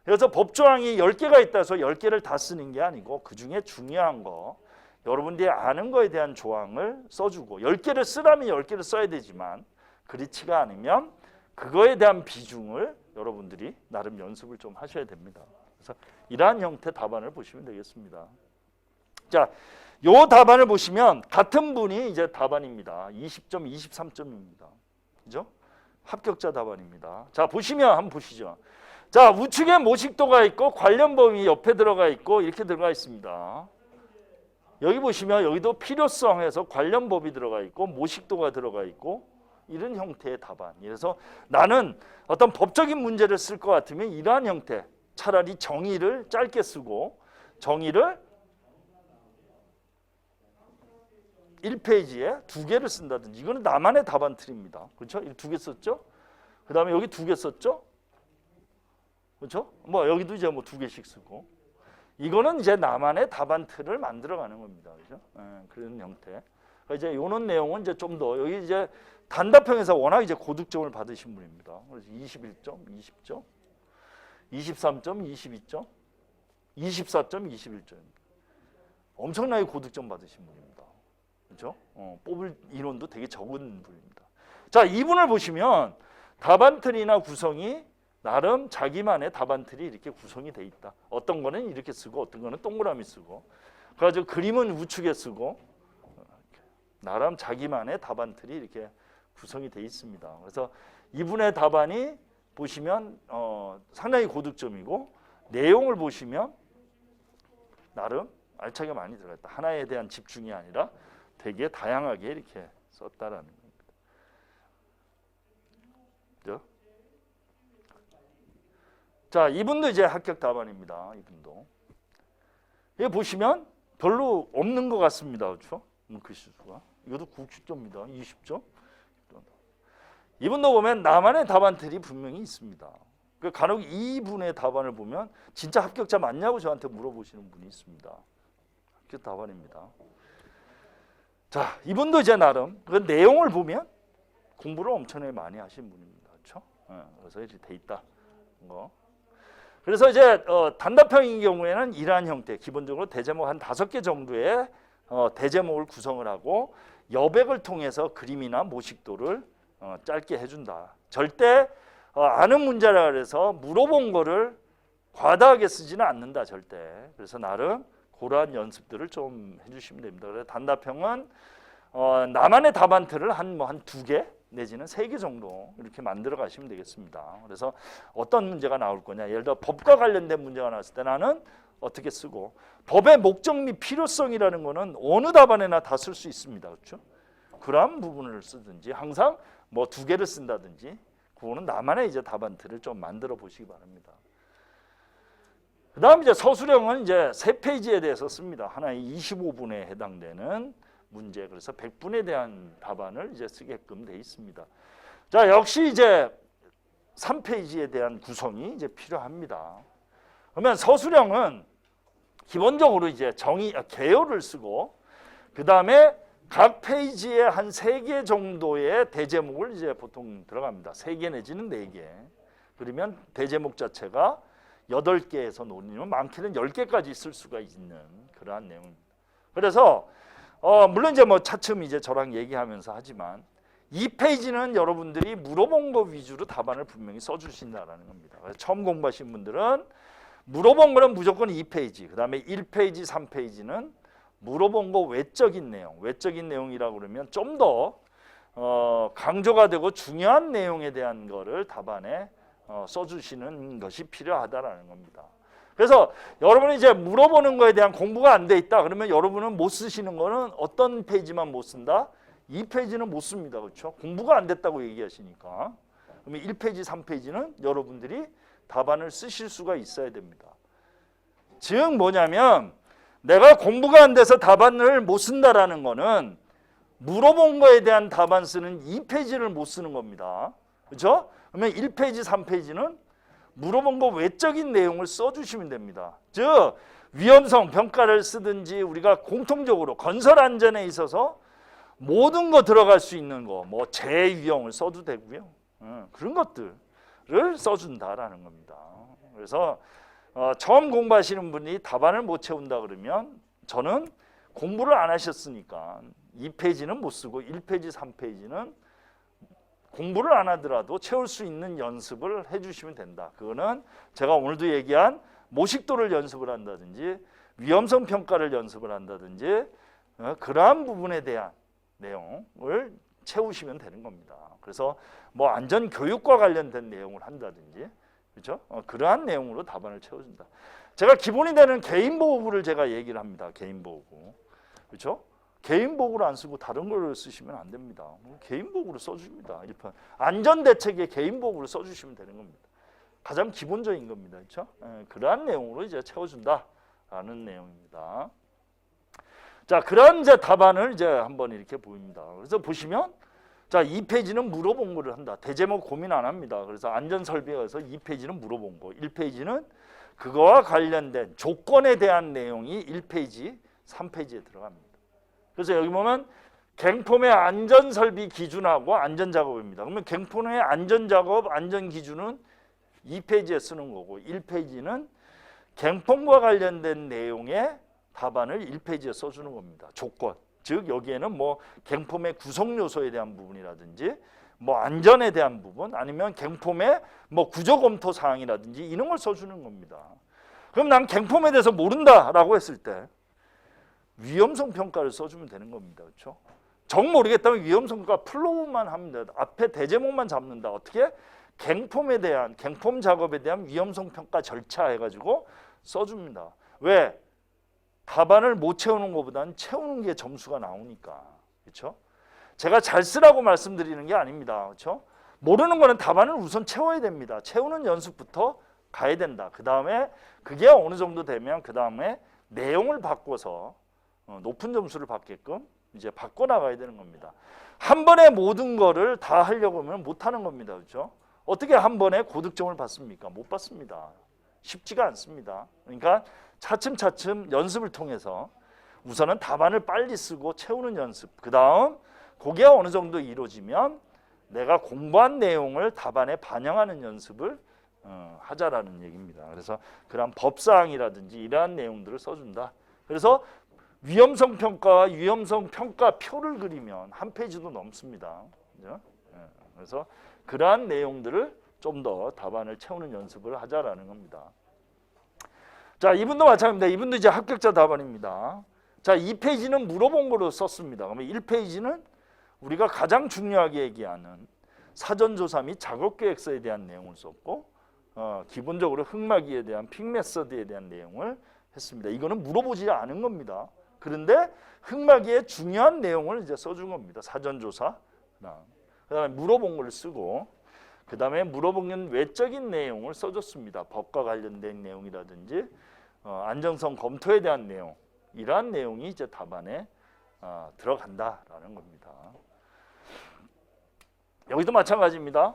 그래서 법조항이 10개가 있다 해서 10개를 다 쓰는 게 아니고 그 중에 중요한 거 여러분들이 아는 거에 대한 조항을 써주고 10개를 쓰라면 10개를 써야 되지만 그렇지가 않으면 그거에 대한 비중을 여러분들이 나름 연습을 좀 하셔야 됩니다. 그래서 이러한 형태 답안을 보시면 되겠습니다. 자, 요 답안을 보시면 같은 분이 이제 답안입니다. 20점, 23점입니다. 그죠? 합격자 답안입니다. 자, 보시면 한번 보시죠. 자, 우측에 모식도가 있고 관련 범위 옆에 들어가 있고 이렇게 들어가 있습니다. 여기 보시면 여기도 필요성에서 관련 법이 들어가 있고 모식도가 들어가 있고 이런 형태의 답안. 그래서 나는 어떤 법적인 문제를 쓸 것 같으면 이러한 형태. 차라리 정의를 짧게 쓰고 정의를 1페이지에 2개를 쓴다든지 이거는 나만의 답안 틀입니다. 그렇죠? 2개 썼죠? 그 다음에 여기 2개 썼죠? 그렇죠? 뭐 여기도 이제 뭐 2개씩 쓰고 이거는 이제 나만의 답안 틀을 만들어가는 겁니다. 그렇죠? 그런 형태. 그러니까 이제 이런 내용은 이제 좀 더 여기 이제 단답형에서 워낙 이제 고득점을 받으신 분입니다. 그래서 21점, 20점, 23점, 22점, 24점, 21점. 엄청나게 고득점 받으신 분입니다. 그렇죠? 뽑을 인원도 되게 적은 분입니다. 자, 이분을 보시면 답안틀이나 구성이 나름 자기만의 답안틀이 이렇게 구성이 돼 있다. 어떤 거는 이렇게 쓰고 어떤 거는 동그라미 쓰고 그래가지고 그림은 우측에 쓰고 나름 자기만의 답안틀이 이렇게 구성이 돼 있습니다. 그래서 이분의 답안이 보시면 상당히 고득점이고 내용을 보시면 나름 알차게 많이 들어갔다. 하나에 대한 집중이 아니라 되게 다양하게 이렇게 썼다라는 겁니다. 그죠? 자, 이분도 이제 합격 답안입니다. 이분도. 이거 보시면 별로 없는 것 같습니다. 그렇죠? 글씨수가. 이것도 90점입니다. 20점. 이분도 보면 나만의 답안들이 분명히 있습니다. 간혹 이분의 답안을 보면 진짜 합격자 맞냐고 저한테 물어보시는 분이 있습니다. 합격 답안입니다. 자, 이분도 이제 나름 그 내용을 보면 공부를 엄청나게 많이 하신 분입니다. 그렇죠? 그래서 이렇게 돼 있다. 그래서 이제 단답형인 경우에는 이러한 형태, 기본적으로 대제목 한 5개 정도의 대제목을 구성을 하고 여백을 통해서 그림이나 모식도를 짧게 해준다. 절대 아는 문제라 그래서 물어본 거를 과다하게 쓰지는 않는다. 절대. 그래서 나름 그러한 연습들을 좀 해주시면 됩니다. 그래서 단답형은 나만의 답안틀을 한 2개 내지는 3개 정도 이렇게 만들어 가시면 되겠습니다. 그래서 어떤 문제가 나올 거냐, 예를 들어 법과 관련된 문제가 나왔을 때 나는 어떻게 쓰고, 법의 목적 및 필요성이라는 거는 어느 답안에나 다 쓸 수 있습니다. 그렇죠? 그런 부분을 쓰든지 항상 뭐 2개를 쓴다든지, 그거는 나만의 이제 답안틀을 좀 만들어 보시기 바랍니다. 그다음 이제 서술형은 이제 3페이지에 대해서 씁니다. 하나에 25분에 해당되는 문제, 그래서 100분에 대한 답안을 이제 쓰게끔 돼 있습니다. 자, 역시 이제 3페이지에 대한 구성이 이제 필요합니다. 그러면 서술형은 기본적으로 이제 개요를 쓰고, 그 다음에 각 페이지에 한 3개 정도의 대제목을 이제 보통 들어갑니다. 3개 내지는 4개. 그러면 대제목 자체가 8개에서 논의면 많게는 10개까지 쓸 수가 있는 그러한 내용입니다. 그래서 물론 이제 뭐 차츰 이제 저랑 얘기하면서 하지만 2페이지는 여러분들이 물어본 거 위주로 답안을 분명히 써주신다라는 겁니다. 그래서 처음 공부하신 분들은 물어본 거는 무조건 2페이지, 그 다음에 1페이지, 3페이지는 물어본 거 외적인 내용이라고 그러면 좀 더 강조가 되고 중요한 내용에 대한 거를 답안에 써주시는 것이 필요하다라는 겁니다. 그래서 여러분이 이제 물어보는 거에 대한 공부가 안 돼 있다 그러면 여러분은 못 쓰시는 거는 어떤 페이지만 못 쓴다? 2페이지는 못 씁니다. 그렇죠? 공부가 안 됐다고 얘기하시니까. 그러면 1페이지, 3페이지는 여러분들이 답안을 쓰실 수가 있어야 됩니다. 즉 뭐냐면 내가 공부가 안 돼서 답안을 못 쓴다라는 거는 물어본 거에 대한 답안 쓰는 2페이지를 못 쓰는 겁니다. 그렇죠? 그러면 1페이지, 3페이지는 물어본 거 외적인 내용을 써주시면 됩니다. 즉 위험성 평가를 쓰든지 우리가 공통적으로 건설 안전에 있어서 모든 거 들어갈 수 있는 거, 뭐 재유형을 써도 되고요. 그런 것들을 써준다라는 겁니다. 그래서 처음 공부하시는 분이 답안을 못 채운다 그러면 저는 공부를 안 하셨으니까 2페이지는 못 쓰고 1페이지, 3페이지는 공부를 안 하더라도 채울 수 있는 연습을 해주시면 된다. 그거는 제가 오늘도 얘기한 모식도를 연습을 한다든지 위험성 평가를 연습을 한다든지 그러한 부분에 대한 내용을 채우시면 되는 겁니다. 그래서 뭐 안전 교육과 관련된 내용을 한다든지, 그렇죠? 그러한 내용으로 답안을 채워준다. 제가 기본이 되는 개인 보호구를 제가 얘기를 합니다. 개인 보호구, 그렇죠? 개인 보호구를 안 쓰고 다른 걸 쓰시면 안 됩니다. 개인 보호구를 써줍니다. 1편 안전 대책에 개인 보호구를 써주시면 되는 겁니다. 가장 기본적인 겁니다, 그렇죠? 그러한 내용으로 이제 채워준다라는 내용입니다. 자, 그런 이제 답안을 이제 한번 이렇게 보입니다. 그래서 보시면 자, 2페이지는 물어본 거를 한다. 대제목 고민 안 합니다. 그래서 안전 설비에서 2페이지는 물어본 거, 1페이지는 그거와 관련된 조건에 대한 내용이 1페이지, 3페이지에 들어갑니다. 그래서 여기 보면 갱폼의 안전 설비 기준하고 안전 작업입니다. 그러면 갱폼의 안전 작업, 안전 기준은 2페이지에 쓰는 거고 1페이지는 갱폼과 관련된 내용의 답안을 1페이지에 써주는 겁니다. 조건. 즉 여기에는 뭐 갱폼의 구성 요소에 대한 부분이라든지 뭐 안전에 대한 부분 아니면 갱폼의 뭐 구조 검토 사항이라든지 이런 걸 써주는 겁니다. 그럼 난 갱폼에 대해서 모른다라고 했을 때 위험성 평가를 써주면 되는 겁니다. 그렇죠? 정 모르겠다면 위험성 평가 플로우만 하면 돼요. 앞에 대제목만 잡는다. 어떻게? 갱폼 작업에 대한 위험성 평가 절차 해가지고 써줍니다. 왜? 답안을 못 채우는 것보다는 채우는 게 점수가 나오니까. 그렇죠? 제가 잘 쓰라고 말씀드리는 게 아닙니다. 그렇죠? 모르는 거는 답안을 우선 채워야 됩니다. 채우는 연습부터 가야 된다. 그 다음에 그게 어느 정도 되면 그 다음에 내용을 바꿔서 높은 점수를 받게끔 이제 바꿔 나가야 되는 겁니다. 한 번에 모든 거를 다 하려고 하면 못 하는 겁니다. 그렇죠? 어떻게 한 번에 고득점을 받습니까? 못 받습니다. 쉽지가 않습니다. 그러니까 차츰차츰 연습을 통해서 우선은 답안을 빨리 쓰고 채우는 연습. 그 다음 그게 어느 정도 이루어지면 내가 공부한 내용을 답안에 반영하는 연습을 하자라는 얘기입니다. 그래서 그런 법사항이라든지 이러한 내용들을 써준다. 그래서 위험성 평가와 위험성 평가표를 그리면 한 페이지도 넘습니다. 그죠? 그래서 그러한 내용들을 좀 더 답안을 채우는 연습을 하자라는 겁니다. 자, 이분도 마찬가지입니다. 이분도 이제 합격자 답안입니다. 자, 2페이지는 물어본 거로 썼습니다. 그러면 1페이지는 우리가 가장 중요하게 얘기하는 사전조사 및 작업계획서에 대한 내용을 썼고 기본적으로 흑막이에 대한 픽 메서드에 대한 내용을 했습니다. 이거는 물어보지 않은 겁니다. 그런데 흑막이의 중요한 내용을 이제 써준 겁니다. 사전조사, 그다음에 물어본 걸 쓰고 그 다음에 물어보는 외적인 내용을 써줬습니다. 법과 관련된 내용이라든지 안정성 검토에 대한 내용, 이러한 내용이 이제 답안에 들어간다라는 겁니다. 여기도 마찬가지입니다.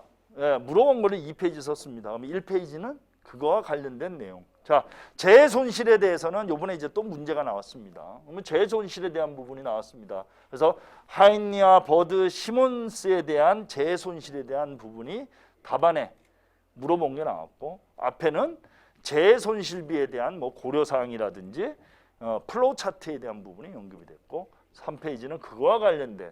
물어본 거를 2페이지 썼습니다. 그럼 1페이지는 그거와 관련된 내용. 자, 재해 손실에 대해서는 이번에 이제 또 문제가 나왔습니다. 그러면 재해 손실에 대한 부분이 나왔습니다. 그래서 하인리와 버드 시몬스에 대한 재해 손실에 대한 부분이 답안에 물어본 게 나왔고, 앞에는 재해 손실비에 대한 뭐 고려 사항이라든지 플로우 차트에 대한 부분이 언급이 됐고, 3페이지는 그거와 관련된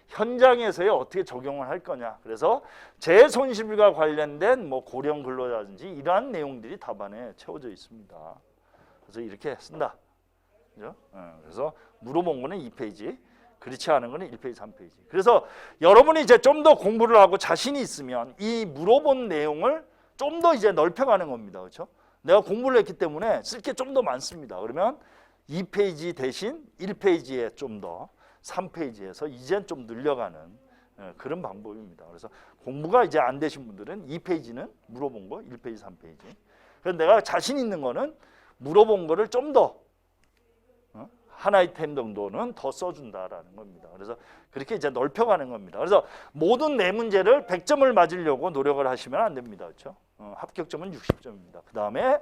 현장에서의 어떻게 적용을 할 거냐. 그래서 재해 손실비가 관련된 뭐 고령 근로자든지 이러한 내용들이 답안에 채워져 있습니다. 그래서 이렇게 쓴다. 그죠? 그래서 물어본 거는 2페이지, 그렇지 않은 거는 1페이지, 3페이지. 그래서 여러분이 이제 좀 더 공부를 하고 자신이 있으면 이 물어본 내용을 좀 더 이제 넓혀가는 겁니다. 그렇죠? 내가 공부를 했기 때문에 쓸 게 좀 더 많습니다. 그러면 2페이지 대신 1페이지에 좀 더 3페이지에서 이젠 좀 늘려가는 그런 방법입니다. 그래서 공부가 이제 안 되신 분들은 2페이지는 물어본 거, 1페이지, 3페이지. 그래서 내가 자신 있는 거는 물어본 거를 좀 더 한 아이템 정도는 더 써준다라는 겁니다. 그래서 그렇게 이제 넓혀가는 겁니다. 그래서 모든 네 문제를 100점을 맞으려고 노력을 하시면 안 됩니다. 그렇죠? 합격점은 60점입니다. 그 다음에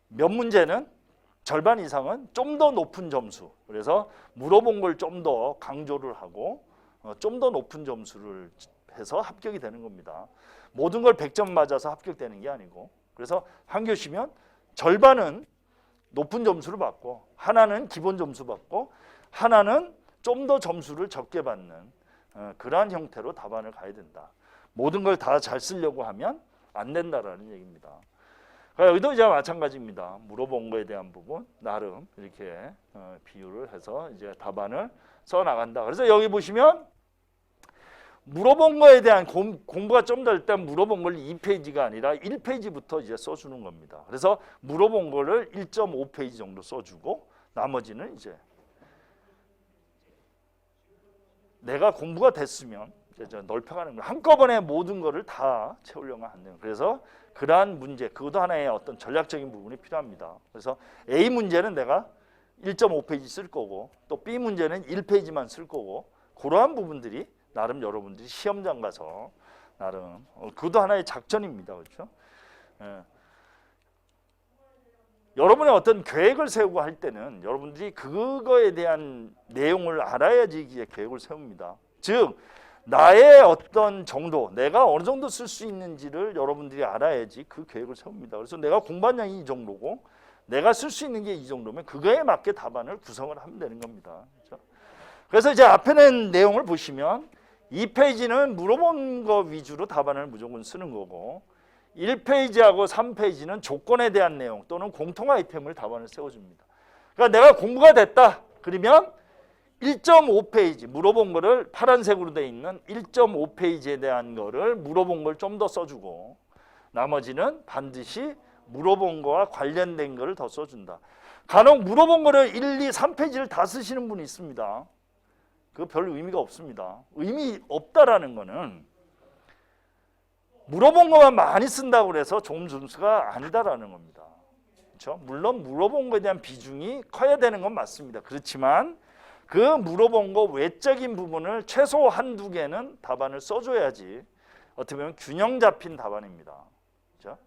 몇 문제는 절반 이상은 좀 더 높은 점수. 그래서 물어본 걸 좀 더 강조를 하고 좀 더 높은 점수를 해서 합격이 되는 겁니다. 모든 걸 100점 맞아서 합격되는 게 아니고, 그래서 한 교시면 절반은 높은 점수를 받고 하나는 기본 점수 받고 하나는 좀 더 점수를 적게 받는 그러한 형태로 답안을 가야 된다. 모든 걸 다 잘 쓰려고 하면 안 된다라는 얘기입니다. 여기도 이제 마찬가지입니다. 물어본 거에 대한 부분 나름 이렇게 비유를 해서 이제 답안을 써 나간다. 그래서 여기 보시면 물어본 거에 대한 공부가 좀 더 일단 물어본 걸 2페이지가 아니라 1페이지부터 이제 써주는 겁니다. 그래서 물어본 거를 1.5페이지 정도 써주고 나머지는 이제 내가 공부가 됐으면 이제 넓혀가는 거예요. 한꺼번에 모든 거를 다 채우려고 하는. 그래서 그러한 문제, 그것도 하나의 어떤 전략적인 부분이 필요합니다. 그래서 A 문제는 내가 1.5페이지 쓸 거고 또 B 문제는 1페이지만 쓸 거고 그러한 부분들이 나름 여러분들이 시험장 가서 나름 그것도 하나의 작전입니다. 그렇죠? 여러분의 어떤 계획을 세우고 할 때는 여러분들이 그거에 대한 내용을 알아야지 이제 계획을 세웁니다. 즉 나의 어떤 정도, 내가 어느 정도 쓸 수 있는지를 여러분들이 알아야지 그 계획을 세웁니다. 그래서 내가 공부한 양이 이 정도고 내가 쓸 수 있는 게 이 정도면 그거에 맞게 답안을 구성을 하면 되는 겁니다. 그렇죠? 그래서 이제 앞에 는 내용을 보시면 2페이지는 물어본 거 위주로 답안을 무조건 쓰는 거고 1페이지하고 3페이지는 조건에 대한 내용 또는 공통 아이템을 답안을 세워줍니다. 그러니까 내가 공부가 됐다. 그러면 1.5페이지 물어본 거를 파란색으로 돼 있는 1.5페이지에 대한 거를 물어본 걸 좀 더 써주고 나머지는 반드시 물어본 거와 관련된 거를 더 써준다. 간혹 물어본 거를 1, 2, 3페이지를 다 쓰시는 분이 있습니다. 그거 별 의미가 없습니다. 의미 없다라는 거는 물어본 것만 많이 쓴다고 해서 좋은 점수가 아니다라는 겁니다. 그렇죠? 물론 물어본 거에 대한 비중이 커야 되는 건 맞습니다. 그렇지만 그 물어본 거 외적인 부분을 최소 한두 개는 답안을 써줘야지 어떻게 보면 균형 잡힌 답안입니다. 그렇죠?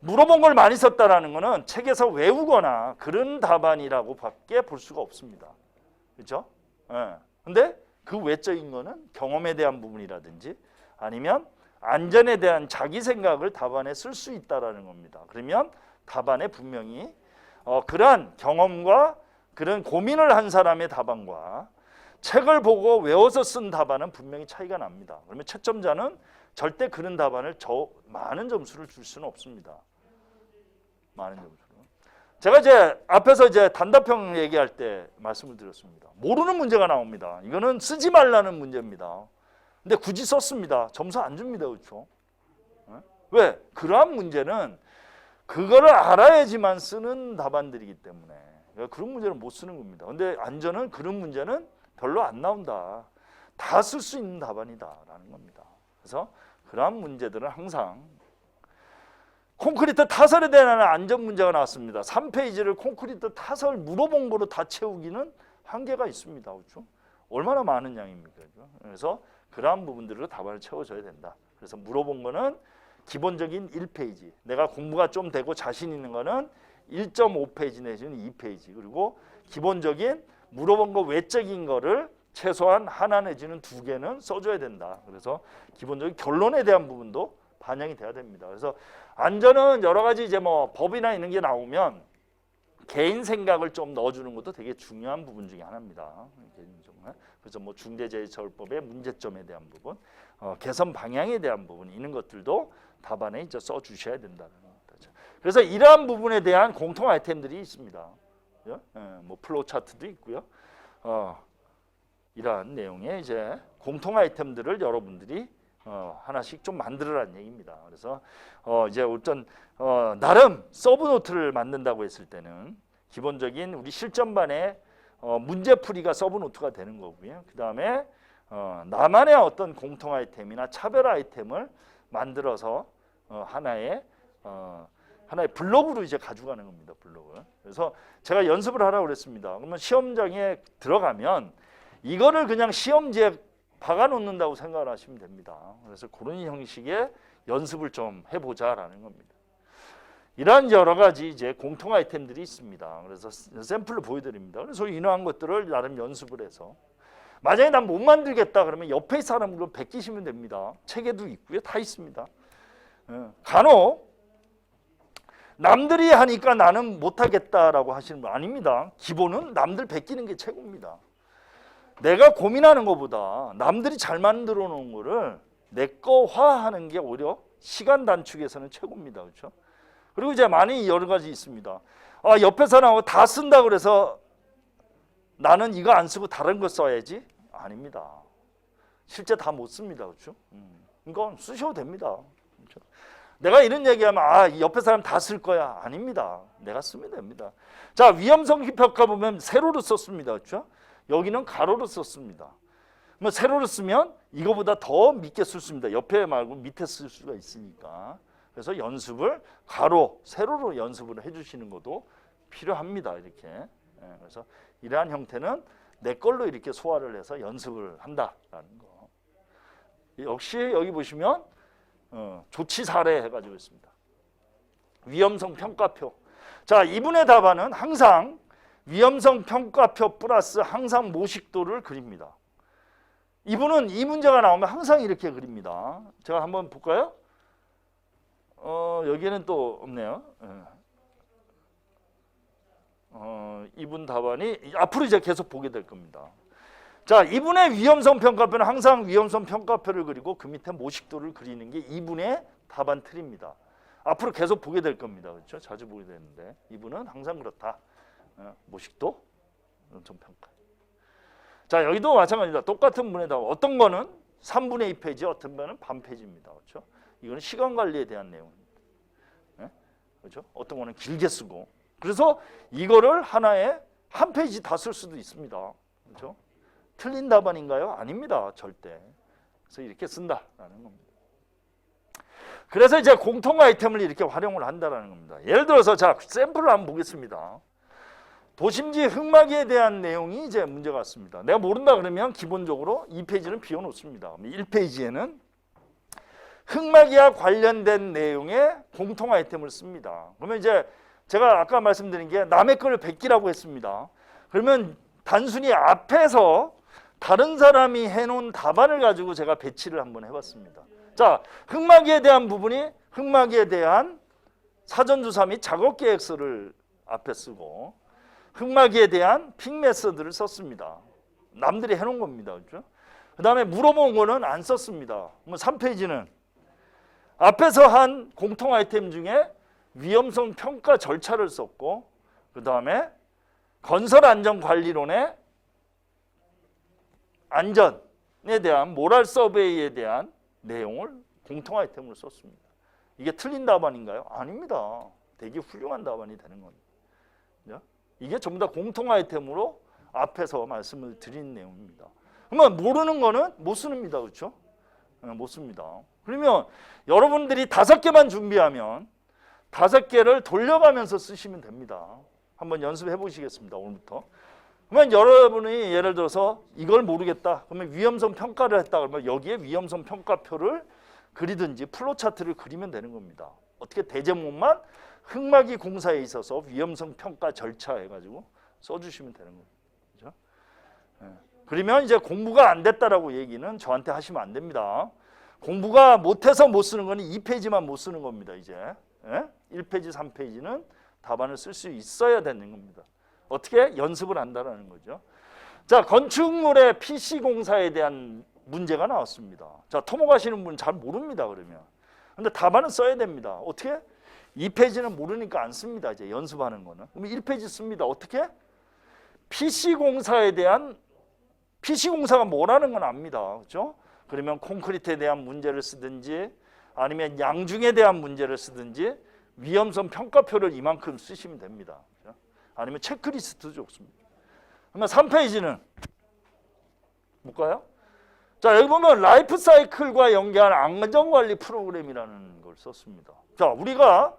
물어본 걸 많이 썼다라는 거는 책에서 외우거나 그런 답안이라고 밖에 볼 수가 없습니다. 그렇죠? 예. 근데 그 외적인 거는 경험에 대한 부분이라든지 아니면 안전에 대한 자기 생각을 답안에 쓸 수 있다라는 겁니다. 그러면 답안에 분명히 그러한 경험과 그런 고민을 한 사람의 답안과 책을 보고 외워서 쓴 답안은 분명히 차이가 납니다. 그러면 채점자는 절대 그런 답안을 많은 점수를 줄 수는 없습니다. 많은 점수를. 제가 이제 앞에서 이제 단답형 얘기할 때 말씀을 드렸습니다. 모르는 문제가 나옵니다. 이거는 쓰지 말라는 문제입니다. 근데 굳이 썼습니다. 점수 안 줍니다. 그렇죠? 왜? 그러한 문제는 그거를 알아야지만 쓰는 답안들이기 때문에 그런 문제는 못 쓰는 겁니다. 근데 안전은 그런 문제는 별로 안 나온다. 다 쓸 수 있는 답안이다라는 겁니다. 그래서 그러한 문제들은 항상 콘크리트 타설에 대한 안전 문제가 나왔습니다. 3페이지를 콘크리트 타설 물어본 거로 다 채우기는 한계가 있습니다. 그렇죠? 얼마나 많은 양입니까? 그렇죠? 그래서 그러한 부분들로 답안을 채워줘야 된다. 그래서 물어본 거는 기본적인 1페이지, 내가 공부가 좀 되고 자신 있는 거는 1.5페이지 내지는 2페이지, 그리고 기본적인 물어본 거 외적인 거를 최소한 하나 내지는 2개는 써줘야 된다. 그래서 기본적인 결론에 대한 부분도 반영이 돼야 됩니다. 그래서 안전은 여러 가지 이제 뭐 법이나 이런 게 나오면 개인 생각을 좀 넣어주는 것도 되게 중요한 부분 중에 하나입니다. 그래서 뭐 중대재해처벌법의 문제점에 대한 부분, 개선 방향에 대한 부분 이런 것들도 답안에 이제 써주셔야 된다는 거죠. 그래서 이러한 부분에 대한 공통 아이템들이 있습니다. 뭐 플로우 차트도 있고요. 이러한 내용의 이제 공통 아이템들을 여러분들이 하나씩 좀 만들어라는 얘기입니다. 그래서 이제 어떤 나름 서브노트를 만든다고 했을 때는 기본적인 우리 실전반의 문제풀이가 서브노트가 되는 거고요. 그 다음에 나만의 어떤 공통 아이템이나 차별 아이템을 만들어서 하나의 블록으로 이제 가져가는 겁니다. 블록을. 그래서 제가 연습을 하라고 그랬습니다. 그러면 시험장에 들어가면 이거를 그냥 시험지에 박아놓는다고 생각을 하시면 됩니다. 그래서 그런 형식의 연습을 좀 해보자라는 겁니다. 이러한 여러 가지 이제 공통 아이템들이 있습니다. 그래서 샘플로 보여드립니다. 그래서 이러한 것들을 나름 연습을 해서 만약에 난 못 만들겠다 그러면 옆에 사람으로 베끼시면 됩니다. 책에도 있고요. 다 있습니다. 간혹 남들이 하니까 나는 못하겠다라고 하시는 분 아닙니다. 기본은 남들 베끼는 게 최고입니다. 내가 고민하는 것보다 남들이 잘 만들어 놓은 거를 내 거화하는 게 오히려 시간 단축에서는 최고입니다. 그렇죠? 그리고 이제 많이 여러 가지 있습니다. 옆에 사람하고 다 쓴다 그래서 나는 이거 안 쓰고 다른 거 써야지? 아닙니다. 실제 다 못 씁니다. 그렇죠? 이건 쓰셔도 됩니다. 그렇죠? 내가 이런 얘기하면 옆에 사람 다 쓸 거야. 아닙니다. 내가 쓰면 됩니다. 자, 위험성 평가 보면 세로로 썼습니다. 그렇죠? 여기는 가로로 썼습니다. 뭐 세로로 쓰면 이거보다 더 밑게 쓸 수 있습니다. 옆에 말고 밑에 쓸 수가 있으니까. 그래서 연습을 가로, 세로로 연습을 해주시는 것도 필요합니다. 이렇게. 그래서 이러한 형태는 내 걸로 이렇게 소화를 해서 연습을 한다라는 거. 역시 여기 보시면 조치 사례 해가지고 있습니다. 위험성 평가표. 자, 이분의 답안은 항상 위험성 평가표 플러스 항상 모식도를 그립니다. 이분은 이 문제가 나오면 항상 이렇게 그립니다. 제가 한번 볼까요? 여기에는 또 없네요. 이분 답안이 앞으로 이제 계속 보게 될 겁니다. 자, 이분의 위험성 평가표는 항상 위험성 평가표를 그리고 그 밑에 모식도를 그리는 게 이분의 답안 틀입니다. 앞으로 계속 보게 될 겁니다. 그렇죠? 자주 보게 되는데 이분은 항상 그렇다. 모식도, 위험성 평가. 자, 여기도 마찬가지입니다. 똑같은 문에다가 어떤 거는 3분의 2페이지, 어떤 거는 반 페이지입니다. 그렇죠? 이거는 시간 관리에 대한 내용입니다. 네? 그렇죠? 어떤 거는 길게 쓰고. 그래서 이거를 하나에 한 페이지 다 쓸 수도 있습니다. 그렇죠? 틀린 답안인가요? 아닙니다. 절대. 그래서 이렇게 쓴다라는 겁니다. 그래서 이제 공통 아이템을 이렇게 활용을 한다라는 겁니다. 예를 들어서 자, 샘플을 한번 보겠습니다. 도심지 흙막이에 대한 내용이 이제 문제가 왔습니다. 내가 모른다 그러면 기본적으로 2페이지는 비워놓습니다. 1페이지에는 흙막이와 관련된 내용의 공통 아이템을 씁니다. 그러면 이제 제가 아까 말씀드린 게 남의 걸 베끼라고 했습니다. 그러면 단순히 앞에서 다른 사람이 해놓은 답안을 가지고 제가 배치를 한번 해봤습니다. 자, 흙막이에 대한 부분이 흙막이에 대한 사전조사 및 작업계획서를 앞에 쓰고 흙막이에 대한 픽 메서드를 썼습니다. 남들이 해놓은 겁니다. 그렇죠? 그 다음에 물어본 거는 안 썼습니다. 3페이지는 앞에서 한 공통 아이템 중에 위험성 평가 절차를 썼고 그 다음에 건설안전관리론의 안전에 대한 모랄 서베이에 대한 내용을 공통 아이템으로 썼습니다. 이게 틀린 답안인가요? 아닙니다. 되게 훌륭한 답안이 되는 겁니다. 이게 전부 다 공통 아이템으로 앞에서 말씀을 드린 내용입니다. 그러면 모르는 거는 못 씁니다. 그렇죠? 못 씁니다. 그러면 여러분들이 5개만 준비하면 5개를 돌려가면서 쓰시면 됩니다. 한번 연습해 보시겠습니다. 오늘부터. 그러면 여러분이 예를 들어서 이걸 모르겠다. 그러면 위험성 평가를 했다. 그러면 여기에 위험성 평가표를 그리든지 플로 차트를 그리면 되는 겁니다. 어떻게 대제목만 흙막이 공사에 있어서 위험성 평가 절차 해가지고 써주시면 되는 거예요. 그렇죠? 네. 그러면 이제 공부가 안 됐다라고 얘기는 저한테 하시면 안 됩니다. 공부가 못해서 못 쓰는 거는 2페이지만 못 쓰는 겁니다. 이제 1페이지, 3페이지는 답안을 쓸 수 있어야 되는 겁니다. 어떻게? 연습을 한다는 거죠. 자, 건축물의 PC 공사에 대한 문제가 나왔습니다. 자, 토목하시는 분 잘 모릅니다. 그러면. 근데 답안은 써야 됩니다. 어떻게? 2페이지는 모르니까 안 씁니다. 이제 연습하는 거는. 그럼 1페이지 씁니다. 어떻게? PC 공사에 대한 PC 공사가 뭐라는 건 압니다. 그렇죠? 그러면 콘크리트에 대한 문제를 쓰든지 아니면 양중에 대한 문제를 쓰든지 위험성 평가표를 이만큼 쓰시면 됩니다. 그렇죠? 아니면 체크리스트도 좋습니다. 그러면 3페이지는 볼까요? 자, 여기 보면 라이프 사이클과 연계한 안전관리 프로그램이라는 걸 썼습니다. 자, 우리가